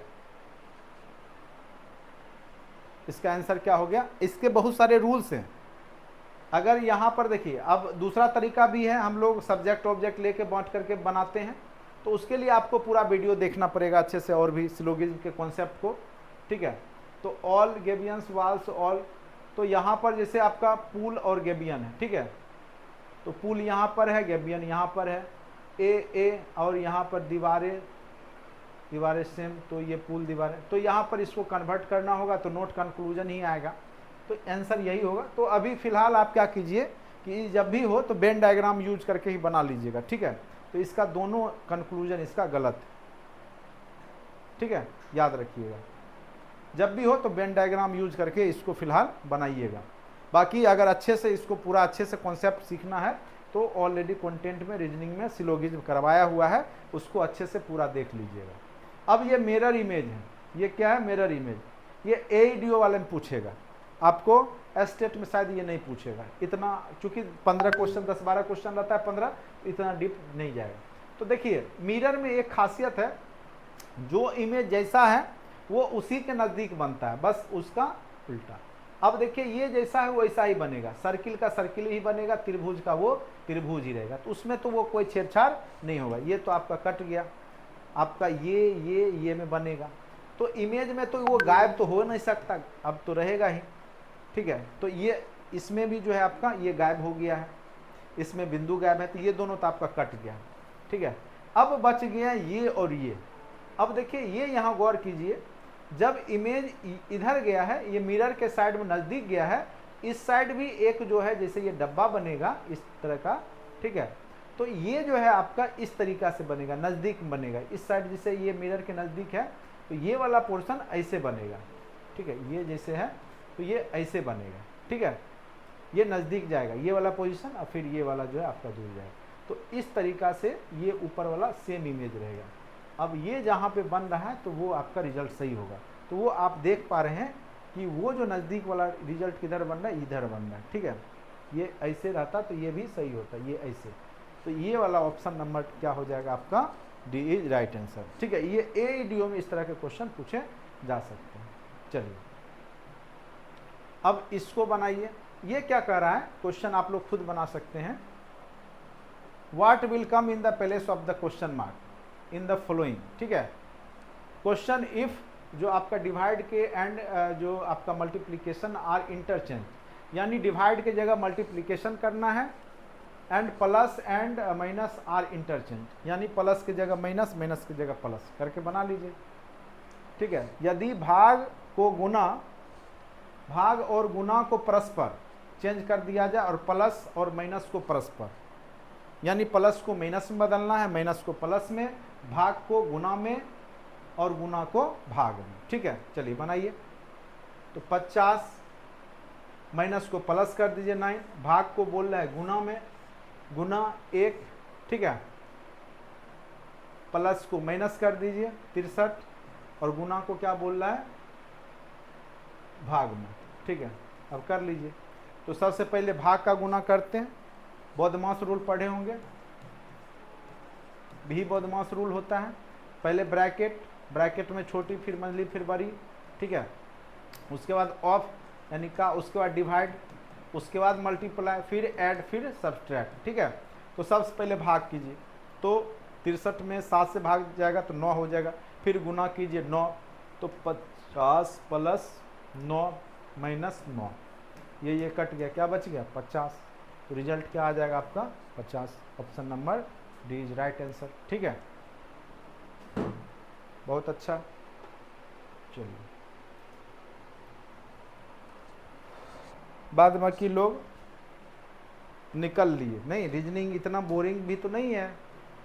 इसका आंसर क्या हो गया। इसके बहुत सारे रूल्स हैं। अगर यहाँ पर देखिए, अब दूसरा तरीका भी है, हम लोग सब्जेक्ट ऑब्जेक्ट लेके बांट करके बनाते हैं, तो उसके लिए आपको पूरा वीडियो देखना पड़ेगा अच्छे से, और भी सिलोगिज्म के कॉन्सेप्ट को, ठीक है। तो ऑल गेबियंस वाल्स ऑल, तो यहाँ पर जैसे आपका पूल और गेबियन है, ठीक है, तो पूल यहाँ पर है, गेबियन यहाँ पर है, ए और यहाँ पर दीवारें सेम, तो ये पूल दीवारें, तो यहाँ पर इसको कन्वर्ट करना होगा, तो नोट कंक्लूजन ही आएगा, तो आंसर यही होगा। तो अभी फिलहाल आप क्या कीजिए कि जब भी हो तो वेन डायग्राम यूज करके ही बना लीजिएगा, ठीक है। तो इसका दोनों कंक्लूजन इसका गलत है, ठीक है, याद रखिएगा। जब भी हो तो वेन डायग्राम यूज करके इसको फिलहाल बनाइएगा। बाकी अगर अच्छे से इसको पूरा अच्छे से कॉन्सेप्ट सीखना है तो ऑलरेडी कंटेंट में रीजनिंग में सिलोगिज्म करवाया हुआ है, उसको अच्छे से पूरा देख लीजिएगा। अब ये मिरर इमेज है, ये क्या है, मिरर इमेज, ये एईडीओ वाले में पूछेगा आपको, एस्टेट में शायद ये नहीं पूछेगा इतना, चूंकि 15 क्वेश्चन 10-12 क्वेश्चन रहता है, 15, इतना डीप नहीं जाएगा। तो देखिए मिरर में एक खासियत है, जो इमेज जैसा है वो उसी के नज़दीक बनता है, बस उसका उल्टा। अब देखिए ये जैसा है वैसा ही बनेगा, सर्किल का सर्किल ही बनेगा, त्रिभुज का वो त्रिभुज ही रहेगा, तो उसमें तो वो कोई छेड़छाड़ नहीं होगा। ये तो आपका कट गया, आपका ये में बनेगा, तो इमेज में तो वो गायब तो हो नहीं सकता, अब तो रहेगा ही, ठीक है। तो ये इसमें भी जो है आपका ये गायब हो गया है, इसमें बिंदु गायब है, तो ये दोनों तो आपका कट गया, ठीक है। अब बच गया ये और ये। अब देखिए ये यहाँ गौर कीजिए, जब इमेज इधर गया है, ये मिरर के साइड में नज़दीक गया है, इस साइड भी एक जो है जैसे ये डब्बा बनेगा इस तरह का, ठीक है, तो ये जो है आपका इस तरीका से बनेगा, नज़दीक बनेगा, इस साइड जैसे ये मिरर के नज़दीक है, तो ये वाला पोर्शन ऐसे बनेगा, ठीक है, ये जैसे है तो ये ऐसे बनेगा, ठीक है, ये नज़दीक जाएगा ये वाला पोजीशन, और फिर ये वाला जो है आपका जुड़ जाएगा, तो इस तरीका से ये ऊपर वाला सेम इमेज रहेगा। अब ये जहाँ पे बन रहा है तो वो आपका रिजल्ट सही होगा, तो वो आप देख पा रहे हैं कि वो जो नज़दीक वाला रिजल्ट किधर बन रहा है, इधर बन रहा है, ठीक है, ये ऐसे रहता तो ये भी सही होता, ये ऐसे, तो ये वाला ऑप्शन नंबर क्या हो जाएगा आपका, डी इज राइट आंसर, ठीक है। ये एईडीओ में इस तरह के क्वेश्चन पूछे जा सकते हैं। चलिए अब इसको बनाइए, ये क्या कह रहा है, क्वेश्चन आप लोग खुद बना सकते हैं। What will come in the place of the question mark in the following, ठीक है। क्वेश्चन इफ जो आपका डिवाइड के एंड जो आपका मल्टीप्लिकेशन आर इंटरचेंज, यानी डिवाइड के जगह मल्टीप्लिकेशन करना है, and plus and minus are interchange, यानी प्लस की जगह माइनस, माइनस की जगह प्लस करके बना लीजिए, ठीक है। यदि भाग और गुना को परस्पर चेंज कर दिया जाए और प्लस और माइनस को परस्पर, यानी प्लस को माइनस में बदलना है, माइनस को प्लस में, भाग को गुना में और गुना को भाग में, ठीक है। चलिए बनाइए, तो 50 माइनस को प्लस कर दीजिए 9, भाग को बोल रहा है गुना में, गुना 1, ठीक है, प्लस को माइनस कर दीजिए 63, और गुना को क्या बोल रहा है, भाग में, ठीक है। अब कर लीजिए, तो सबसे पहले भाग का गुना करते हैं, बदमाश रूल पढ़े होंगे, भी बदमाश रूल होता है, पहले ब्रैकेट में छोटी फिर मंझली फिर बड़ी, ठीक है, उसके बाद ऑफ यानी का, उसके बाद डिवाइड, उसके बाद मल्टीप्लाई, फिर ऐड, फिर सब्सट्रैक्ट, ठीक है। तो सबसे पहले भाग कीजिए, तो 63 में 7 से भाग जाएगा तो 9 हो जाएगा, फिर गुना कीजिए 9, तो 50 प्लस 9 माइनस 9, ये कट गया, क्या बच गया 50, तो रिजल्ट क्या आ जाएगा आपका 50, option number D is right answer, ठीक है। बहुत अच्छा, चलिए बाद बाकी लोग निकल लिए, नहीं रीजनिंग इतना बोरिंग भी तो नहीं है,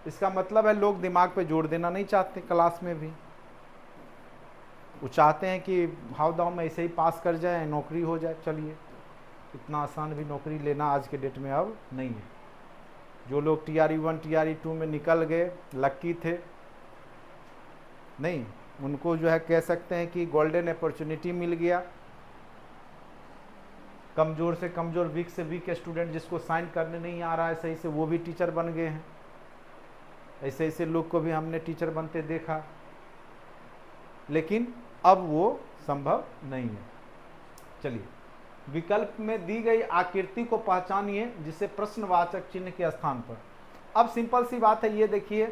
इसका मतलब है लोग दिमाग पे जोर देना नहीं चाहते क्लास में भी, वो चाहते हैं कि हाउ दाव में ऐसे ही पास कर जाए, नौकरी हो जाए। चलिए इतना आसान भी नौकरी लेना आज के डेट में अब नहीं है। जो लोग TRE 1 TRE 2 में निकल गए, लक्की थे, नहीं उनको जो है कह सकते हैं कि गोल्डन अपॉर्चुनिटी मिल गया। कमज़ोर से कमज़ोर, वीक से वीक स्टूडेंट जिसको साइन करने नहीं आ रहा है सही से, वो भी टीचर बन गए हैं। ऐसे ऐसे लोग को भी हमने टीचर बनते देखा, लेकिन अब वो संभव नहीं है। चलिए, विकल्प में दी गई आकृति को पहचानिए जिसे प्रश्नवाचक चिन्ह के स्थान पर। अब सिंपल सी बात है, ये देखिए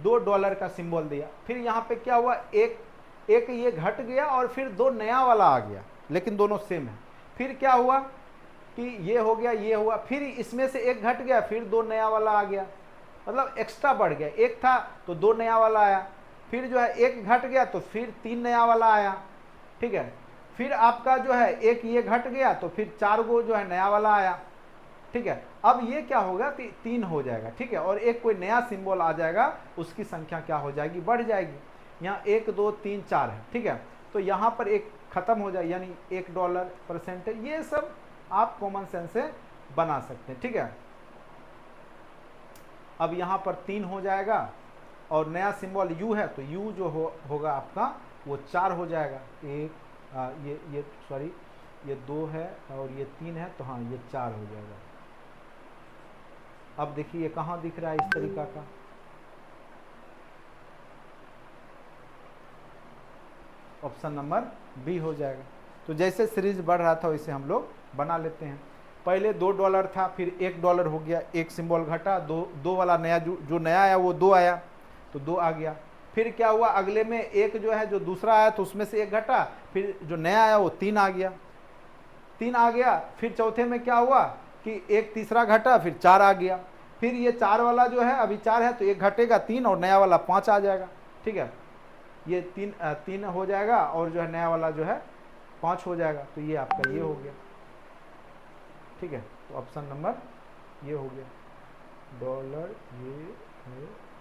$2 का सिंबल दिया, फिर यहाँ पे क्या हुआ, एक ये घट गया और फिर 2 नया वाला आ गया, लेकिन दोनों सेम है। फिर क्या हुआ कि ये हो गया, ये हुआ, फिर इसमें से एक घट गया, फिर 2 नया वाला आ गया, मतलब एक्स्ट्रा बढ़ गया। एक था तो 2 नया वाला आया, फिर जो है एक घट गया तो फिर 3 नया वाला आया, ठीक है। फिर आपका जो है एक ये घट गया तो फिर 4 गो जो है नया वाला आया, ठीक है। अब ये क्या होगा, 3 हो जाएगा, ठीक है, और एक कोई नया सिंबल आ जाएगा, उसकी संख्या क्या हो जाएगी, बढ़ जाएगी। यहाँ 1 2 3 4 है, ठीक है, तो यहाँ पर एक खत्म हो जाए, यानी $1 परसेंटेज। ये सब आप कॉमन सेंस से बना सकते हैं, ठीक है। अब यहाँ पर 3 हो जाएगा और नया सिंबल U है, तो U जो होगा आपका वो 4 हो जाएगा। ये सॉरी, ये 2 है और ये 3 है, तो हाँ ये 4 हो जाएगा। अब देखिए कहाँ दिख रहा है इस तरीका का, ऑप्शन नंबर बी हो जाएगा। तो जैसे सीरीज बढ़ रहा था वैसे हम लोग बना लेते हैं। पहले $2 था, फिर $1 हो गया, एक सिंबल घटा, दो वाला नया जो नया आया वो 2 आया, तो 2 आ गया। फिर क्या हुआ, अगले में एक जो है जो दूसरा आया तो उसमें से एक घटा, फिर जो नया आया वो 3 आ गया, 3 आ गया। फिर चौथे में क्या हुआ कि एक तीसरा घटा, फिर 4 आ गया। फिर ये 4 वाला जो है अभी 4 है तो एक घटेगा 3 और नया वाला 5 आ जाएगा, ठीक है। ये 3 हो जाएगा और जो है नया वाला जो है 5 हो जाएगा, तो ये आपका ये हो गया, ठीक है। तो ऑप्शन नंबर ये हो गया $, ये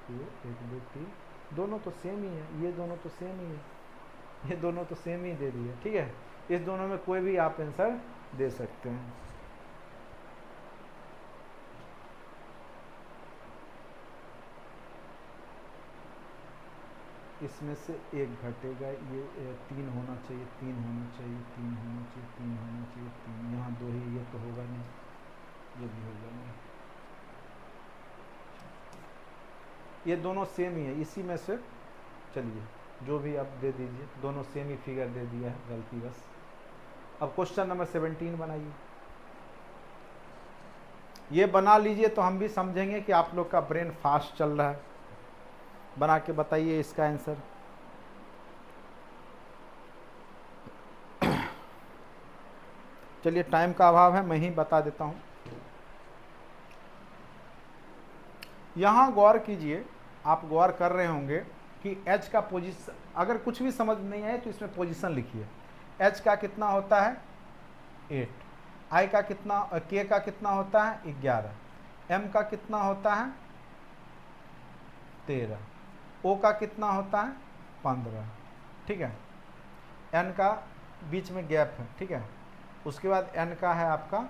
1 2 3, दोनों तो सेम ही है, ये दोनों तो सेम ही है, ये दोनों तो सेम ही दे दिए, ठीक है। इस दोनों में कोई भी आप आंसर दे सकते हैं। इसमें से एक घटेगा, ये 3 होना चाहिए, 3 होना चाहिए, 3 होना चाहिए, 3 होना चाहिए, 3, यहाँ 2 ही, ये तो होगा नहीं, ये भी होगा नहीं, ये दोनों सेम ही है, इसी में से चलिए जो भी आप दे दीजिए, दोनों सेम ही फिगर दे दिया है, गलती बस। अब क्वेश्चन नंबर 17 बनाइए। ये बना लीजिए तो हम भी समझेंगे कि आप लोग का ब्रेन फास्ट चल रहा है। बना के बताइए इसका आंसर। चलिए टाइम का अभाव है, मैं ही बता देता हूं। यहां गौर कीजिए, आप गौर कर रहे होंगे कि H का पोजीशन, अगर कुछ भी समझ नहीं आए तो इसमें पोजीशन लिखिए। H का कितना होता है 8, I का कितना, K का कितना होता है 11, M का कितना होता है 13, O का कितना होता है 15, ठीक है। N का बीच में गैप है, ठीक है। उसके बाद N का है आपका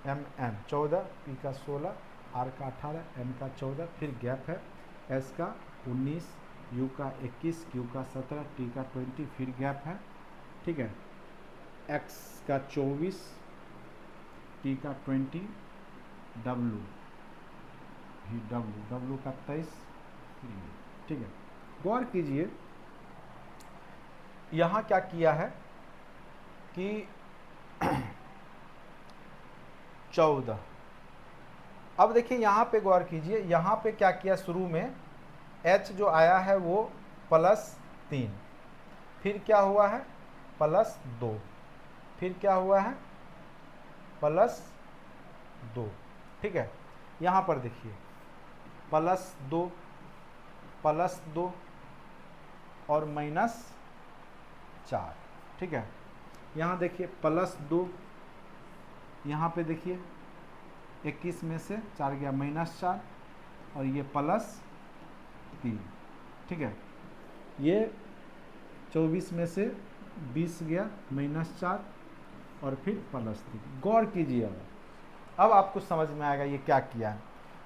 MN 14, P का 16, R का 18, M का 14, फिर गैप है, S का 19, U का 21, Q का 17, T का 20, फिर गैप है, ठीक है। X का 24, T का 20, W भी W का 23, ठीक है। गौर कीजिए यहाँ क्या किया है कि 14। अब देखिए यहाँ पे गौर कीजिए, यहाँ पे क्या किया, शुरू में H जो आया है वो +3, फिर क्या हुआ है +2, फिर क्या हुआ है +2, ठीक है। यहाँ पर देखिए +2 +2 और -4, ठीक है। यहाँ देखिए +2, यहाँ पे देखिए 21 में से 4 गया -4 और ये +3, ठीक है। ये 24 में से 20 गया -4 और फिर +3। गौर कीजिए, अब आपको समझ में आएगा ये क्या किया है।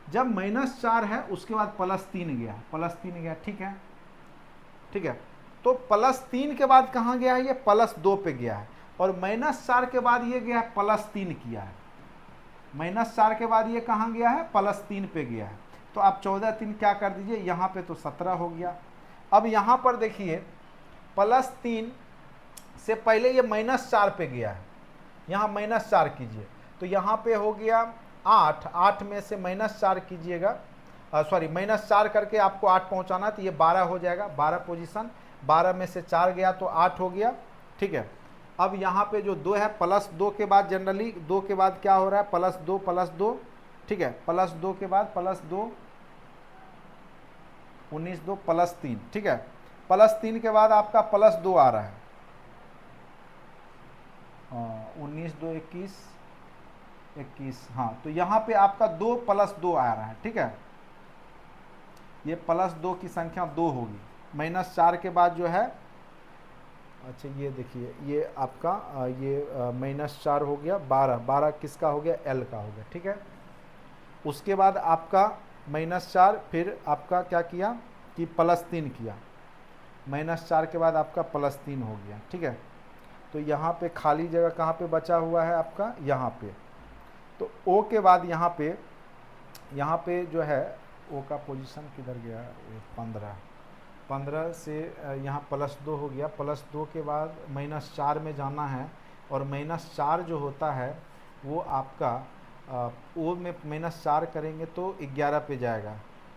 जब -4 है उसके बाद +3 गया, +3 गया, ठीक है, ठीक है। तो +3 के बाद कहाँ गया है, ये +2 पे गया है, और -4 के बाद ये गया है +3 किया है, -4 के बाद ये कहाँ गया है +3 पे गया है। तो आप 14 3 क्या कर दीजिए, यहाँ पे तो 17 हो गया। अब यहाँ पर देखिए +3 से पहले ये -4 पे गया है, यहाँ -4 कीजिए तो यहाँ पे हो गया 8, 8 में से -4 कीजिएगा, सॉरी -4 करके आपको 8 पहुँचाना है तो ये 12 हो जाएगा, 12 पोजीशन, 12 में से 4 गया तो 8 हो गया, ठीक है। अब यहाँ पे जो 2 है +2 के बाद जनरली 2 के बाद क्या हो रहा है +2, ठीक है, +2 के बाद +2 19 2 +3, ठीक है, +3 के बाद आपका +2 आ रहा है, 19 2 21, हाँ, तो यहाँ पे आपका 2 +2 आ रहा है, ठीक है, ये +2 की संख्या 2 होगी, -4 के बाद जो है, अच्छा ये देखिए ये आपका ये -4 हो गया, 12 किसका हो गया, L का हो गया, ठीक है। उसके बाद आपका -4 फिर आपका क्या किया कि +3 किया, -4 के बाद आपका +3 हो गया, ठीक है। तो यहाँ पे खाली जगह कहाँ पे बचा हुआ है आपका, यहाँ पे, तो O के बाद यहाँ पे जो है O का पोजीशन किधर गया, 15 से यहाँ +2 हो गया, +2 के बाद -4 में जाना है, और -4 जो होता है वो आपका O में -4 करेंगे तो 11 पे जाएगा,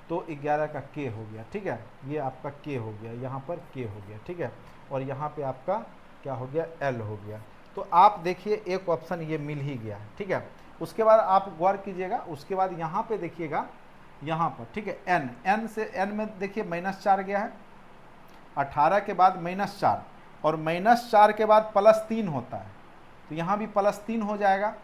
तो 11 का K हो गया, ठीक है, ये आपका K हो गया, यहाँ पर K हो गया, ठीक है, और यहाँ पे आपका क्या हो गया, L हो गया। तो आप देखिए एक ऑप्शन ये मिल ही गया है, ठीक है। उसके बाद आप गौर कीजिएगा, उसके बाद यहाँ पे देखिएगा, यहाँ पर, ठीक है, N से N में देखिए -4 गया है, 18 के बाद -4, और -4 के बाद +3 होता है, तो यहाँ भी +3 हो जाएगा,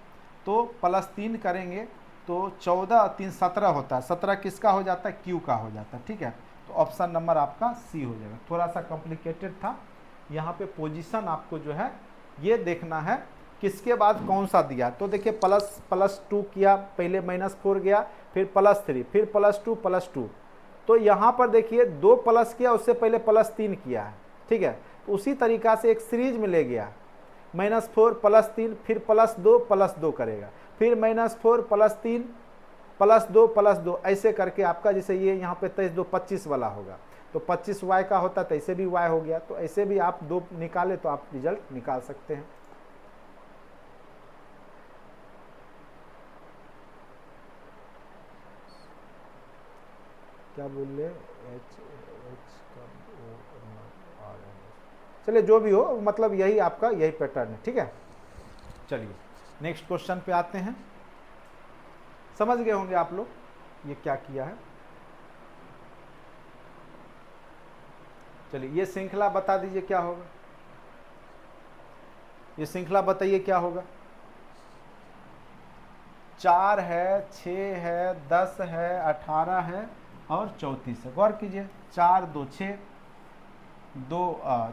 तो +3 करेंगे तो 14 3 17 होता है, 17 किसका हो जाता है, Q का हो जाता है, ठीक है। तो ऑप्शन नंबर आपका C हो जाएगा, थोड़ा सा कॉम्प्लिकेटेड था, यहाँ पे पोजीशन आपको जो है ये देखना है किसके बाद कौन सा दिया, तो देखिए +2 किया, पहले -4 गया, फिर +3, फिर +2, तो यहाँ पर देखिए 2 प्लस किया, उससे पहले +3 किया है, ठीक है। तो उसी तरीका से एक सीरीज में ले गया, -4 +3, फिर +2 करेगा, फिर -4 +3 +2 ऐसे करके आपका, जैसे ये यहाँ पे 23 2 25 वाला होगा, तो 25 Y का होता तो ऐसे भी Y हो गया, तो ऐसे भी आप 2 निकाले तो आप रिजल्ट निकाल सकते हैं। क्या बोल रहे, चलिए जो भी हो, मतलब यही आपका यही पैटर्न है, ठीक है। चलिए नेक्स्ट क्वेश्चन पे आते हैं, समझ गए होंगे आप लोग ये क्या किया है। चलिए ये श्रृंखला बता दीजिए क्या होगा, ये श्रृंखला बताइए क्या होगा, 4 है, 6 है, 10 है, 18 है और 34 है। गौर कीजिए, 4 2 6, 2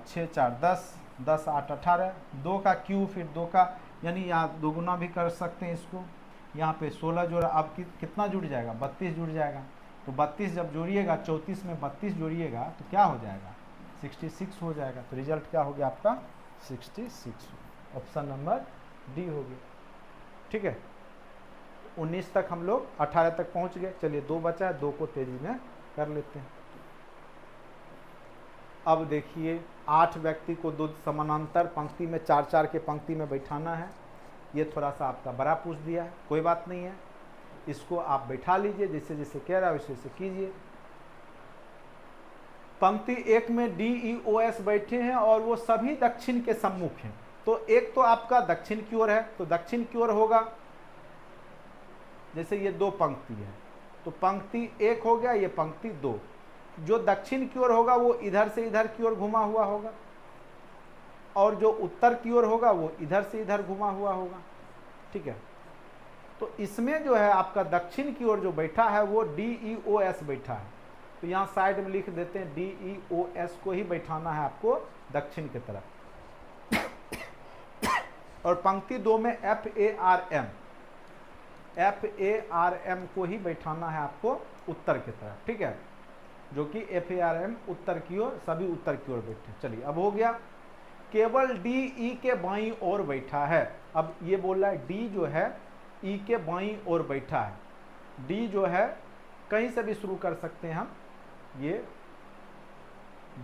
6 4 10, 10 8 18, 2 का Q फिर 2 का, यानी यहाँ दोगुना भी कर सकते हैं इसको, यहाँ पे 16 जोड़ा, अब कितना जुड़ जाएगा, 32 जुड़ जाएगा, तो 32 जब जोड़िएगा, 34 में 32 जोड़िएगा तो क्या हो जाएगा, 66 हो जाएगा। तो रिजल्ट क्या हो गया आपका, 66, ऑप्शन नंबर डी हो गया, ठीक है। 19 तक हम लोग 18 तक पहुंच गए। चलिए 2 बचा है, 2 को तेजी में कर लेते हैं। अब देखिए 8 व्यक्ति को 2 समानांतर पंक्ति में 4-4 के पंक्ति में बैठाना है। ये थोड़ा सा आपका बड़ा पूछ दिया है, कोई बात नहीं है, इसको आप बैठा लीजिए, जैसे जैसे कह रहा है वैसे वैसे कीजिए। पंक्ति 1 में DEOS बैठे हैं और वो सभी दक्षिण के सम्मुख हैं, तो एक तो आपका दक्षिण की ओर है, तो दक्षिण की ओर होगा, जैसे ये 2 पंक्ति है, तो पंक्ति 1 हो गया, ये पंक्ति 2, जो दक्षिण की ओर होगा वो इधर से इधर की ओर घुमा हुआ होगा, और जो उत्तर की ओर होगा वो इधर से इधर घुमा हुआ होगा, ठीक है। तो इसमें जो है आपका दक्षिण की ओर जो बैठा है वो DEOS बैठा है, तो यहाँ साइड में लिख देते हैं DEOS को ही बैठाना है आपको दक्षिण की तरफ। और पंक्ति 2 में FARM को ही बैठाना है आपको उत्तर की तरफ, ठीक है, जो कि FARM उत्तर की ओर, सभी उत्तर की ओर बैठे। चलिए अब हो गया, केवल DE के बाईं ओर बैठा है। अब ये बोल रहा है D जो है E के बाईं ओर बैठा है, D जो है कहीं से भी शुरू कर सकते हैं हम, ये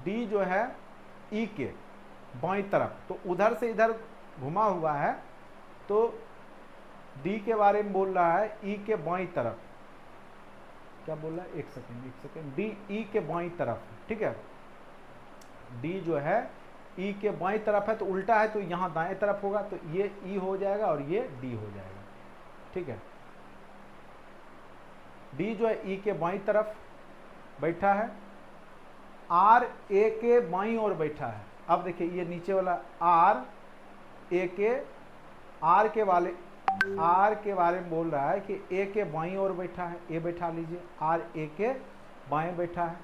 D जो है E के बाईं तरफ, तो उधर से इधर घुमा हुआ है, तो डी के बारे में बोल रहा है ई के बाईं तरफ। क्या बोल रहा है, एक सेकेंड, डी ई के बाईं तरफ, ठीक है। डी जो है ई के बाईं तरफ है, तो उल्टा है तो यहाँ दाएं तरफ होगा, तो ये ई हो जाएगा और ये डी हो जाएगा, ठीक है। डी जो है ई के बाईं तरफ बैठा है, आर ए के बाईं ओर बैठा है। अब देखिए ये नीचे वाला आर ए के आर के बारे में बोल रहा है कि ए के बाईं ओर बैठा है, ए बैठा लीजिए, आर ए के बाएं बैठा है।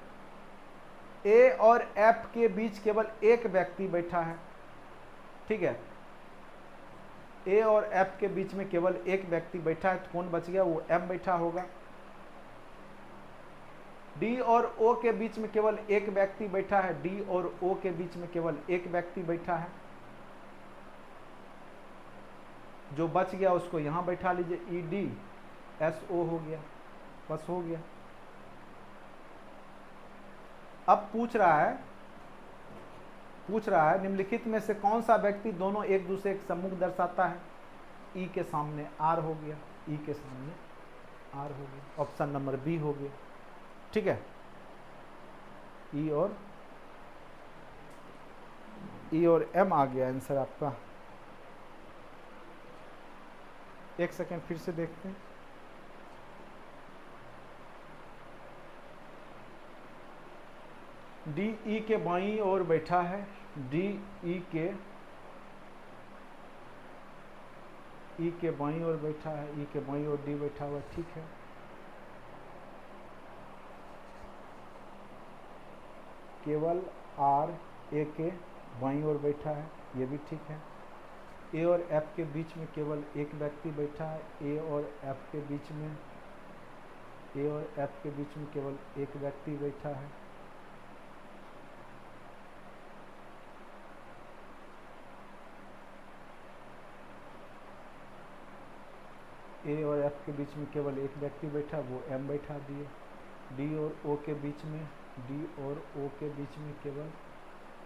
ए और एफ के बीच केवल एक व्यक्ति बैठा है, ठीक है। ए और एफ के बीच में केवल एक व्यक्ति बैठा है, तो कौन बच गया, वो एम बैठा होगा। डी और ओ के बीच में केवल एक व्यक्ति बैठा है, डी और ओ के बीच में केवल एक व्यक्ति बैठा है, जो बच गया उसको यहां बैठा लीजिए, ई डी एस ओ हो गया, बस हो गया। अब पूछ रहा है निम्नलिखित में से कौन सा व्यक्ति दोनों एक दूसरे के सम्मुख दर्शाता है। ई के सामने आर हो गया, ई के सामने आर हो गया, ऑप्शन नंबर बी हो गया, ठीक है। ई और एम आ गया आंसर आपका। एक सेकेंड फिर से देखते हैं। डी ई के बाईं ओर बैठा है, डी ई के बाईं ओर बैठा है, ई के बाईं ओर डी बैठा हुआ, ठीक है। केवल आर ए के बाईं ओर बैठा है, ये भी ठीक है। ए और एफ के बीच में केवल एक व्यक्ति बैठा है, ए और एफ के बीच में केवल एक व्यक्ति बैठा है। ए और एफ के बीच में केवल एक व्यक्ति बैठा, वो एम बैठा दिए। डी और ओ के बीच में केवल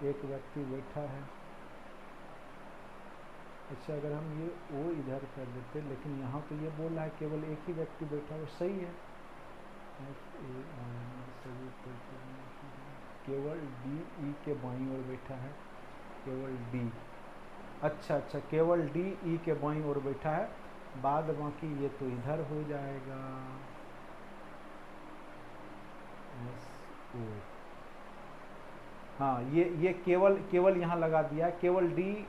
एक व्यक्ति बैठा है। अच्छा, अगर हम ये ओ इधर कर देते, लेकिन यहाँ तो ये बोल रहा है केवल एक ही व्यक्ति बैठा है, सही है। केवल डी ई के बाईं ओर बैठा है, केवल डी, अच्छा, केवल डी ई के बाईं ओर बैठा है, बाद बाकी ये तो इधर हो जाएगा। हाँ, ये केवल यहाँ लगा दिया, केवल डी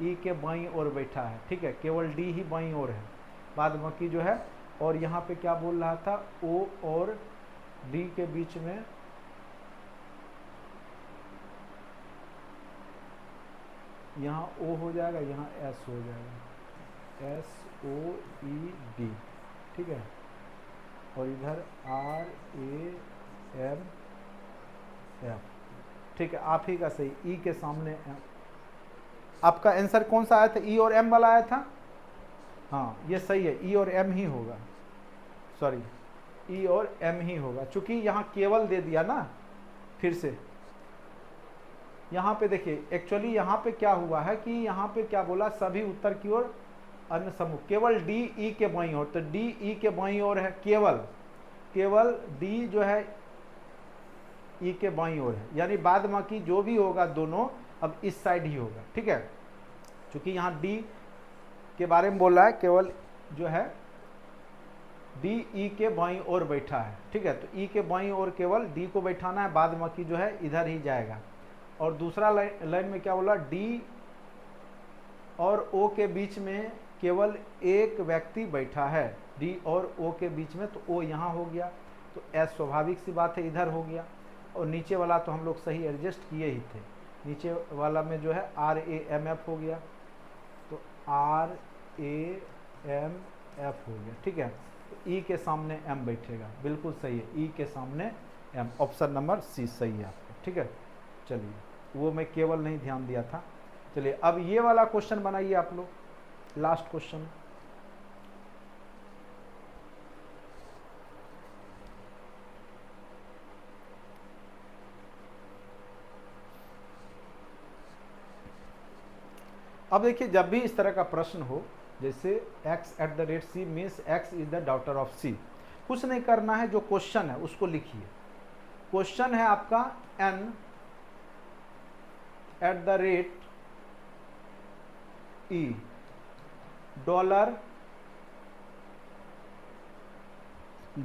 ई के बाईं ओर बैठा है, ठीक है, केवल डी ही बाईं ओर है, बाद बाकी जो है। और यहाँ पे क्या बोल रहा था, ओ और डी के बीच में यहाँ ओ हो जाएगा, यहाँ एस हो जाएगा, एस ओ ई डी, ठीक है। और इधर आर ए एम एफ, ठीक है, आप ही का सही, ई के सामने एम। आपका आंसर कौन सा आया था, ई और एम वाला आया था। हाँ, ये सही है, ई और एम ही होगा, सॉरी, ई और एम ही होगा, चूंकि यहाँ केवल दे दिया ना। फिर से यहाँ पे देखिए, एक्चुअली यहाँ पे क्या हुआ है कि यहाँ पे क्या बोला, सभी उत्तर की ओर अन्य समूह, केवल डी ई के बाईं ओर, तो डी ई के बाईं ओर है, केवल डी जो है ई के बाईं ओर है, यानी बाद बाकी जो भी होगा दोनों अब इस साइड ही होगा, ठीक है। क्योंकि यहाँ डी के बारे में बोल रहा है, केवल जो है डी ई के बाईं ओर बैठा है, ठीक है। तो ई के बाईं ओर केवल डी को बैठाना है, बाद बाकी जो है इधर ही जाएगा। और दूसरा लाइन में क्या बोला, डी और ओ के बीच में केवल एक व्यक्ति बैठा है, डी और ओ के बीच में, तो ओ यहाँ हो गया, तो एस स्वाभाविक सी बात है इधर हो गया। और नीचे वाला तो हम लोग सही एडजस्ट किए ही थे, नीचे वाला में जो है आर ए एम एफ हो गया, तो आर ए एम एफ हो गया, ठीक है। तो ई के सामने एम बैठेगा, बिल्कुल सही है, ई के सामने एम, ऑप्शन नंबर सी सही है आपका, ठीक है। चलिए, वो मैं केवल नहीं ध्यान दिया था। चलिए, अब ये वाला क्वेश्चन बनाइए आप लोग, लास्ट क्वेश्चन। अब देखिए जब भी इस तरह का प्रश्न हो, जैसे x@c means x is the daughter of c, कुछ नहीं करना है, जो क्वेश्चन है उसको लिखिए। क्वेश्चन है आपका n@e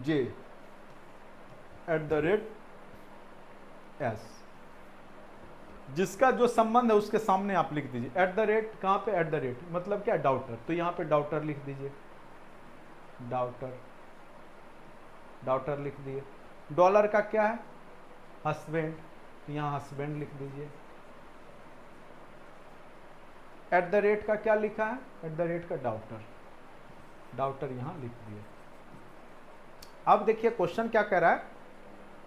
$j@s, जिसका जो संबंध है उसके सामने आप लिख दीजिए कहाँ पे, मतलब क्या, डाउटर, तो यहाँ पे डाउटर लिख दीजिए, डाउटर लिख दिए। डॉलर का क्या है, हस्बैंड, तो यहाँ हस्बैंड लिख दीजिए। @ का क्या लिखा है, का डाउटर यहाँ लिख दिए। अब देखिए क्वेश्चन क्या कह रहा है,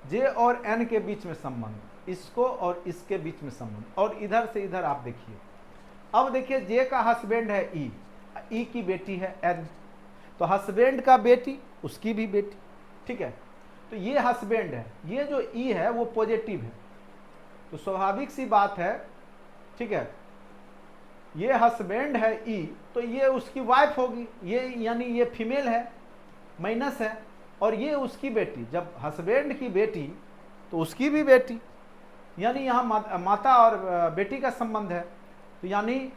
जे और एन के बीच में संबंध, इसको और इसके बीच में संबंध, और इधर से इधर आप देखिए। अब देखिए जे का हस्बैंड है ई की बेटी है एन, तो हस्बैंड का बेटी उसकी भी बेटी, ठीक है। तो ये हस्बैंड है, ये जो ई है वो पॉजिटिव है, तो स्वाभाविक सी बात है, ठीक है। ये हस्बैंड है ई, तो ये उसकी वाइफ होगी, ये यानी ये फीमेल है, माइनस है, और ये उसकी बेटी, जब हस्बैंड की बेटी तो उसकी भी बेटी, यानी यहाँ माता और बेटी का संबंध है। तो यानी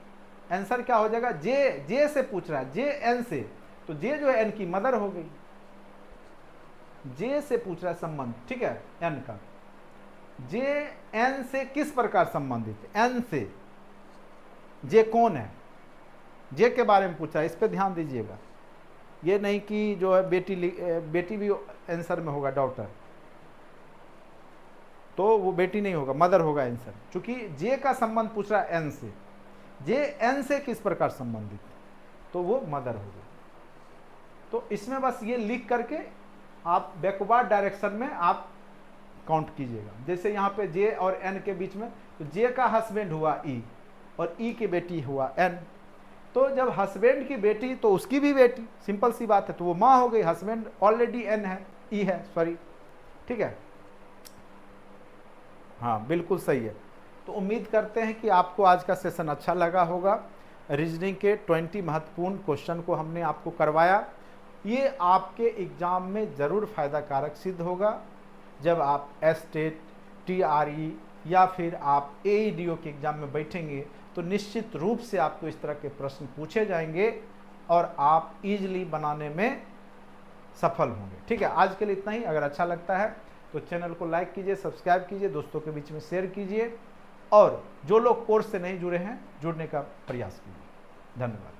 आंसर क्या हो जाएगा, जे से पूछ रहा है, जे एन से, तो जे जो है एन की मदर हो गई, जे से पूछ रहा है संबंध, ठीक है, एन का। जे एन से किस प्रकार संबंधित है, एन से। जे कौन है, जे के बारे में पूछा है, इस पे ध्यान दीजिएगा। ये नहीं कि जो है बेटी भी आंसर में होगा, डॉटर, तो वो बेटी नहीं होगा, मदर होगा आंसर, क्योंकि जे का संबंध पूछ रहा है एन से। जे एन से किस प्रकार संबंधित, तो वो मदर होगा। तो इसमें बस ये लिख करके आप बैकवर्ड डायरेक्शन में आप काउंट कीजिएगा। जैसे यहाँ पे जे और एन के बीच में, तो जे का हस्बैंड हुआ ई, और ई की बेटी हुआ एन, तो जब हस्बैंड की बेटी तो उसकी भी बेटी, सिंपल सी बात है, तो वो माँ हो गई, हस्बैंड ऑलरेडी एन है, ई है, सॉरी, ठीक है। हाँ बिल्कुल सही है। तो उम्मीद करते हैं कि आपको आज का सेशन अच्छा लगा होगा। रीजनिंग के 20 महत्वपूर्ण क्वेश्चन को हमने आपको करवाया। ये आपके एग्ज़ाम में ज़रूर फ़ायदा कारक सिद्ध होगा। जब आप एस्टेट, TRE या फिर आप AEDO के एग्ज़ाम में बैठेंगे तो निश्चित रूप से आपको इस तरह के प्रश्न पूछे जाएंगे और आप इजीली बनाने में सफल होंगे। ठीक है, आज के लिए इतना ही। अगर अच्छा लगता है तो चैनल को लाइक कीजिए, सब्सक्राइब कीजिए, दोस्तों के बीच में शेयर कीजिए, और जो लोग कोर्स से नहीं जुड़े हैं जुड़ने का प्रयास कीजिए। धन्यवाद।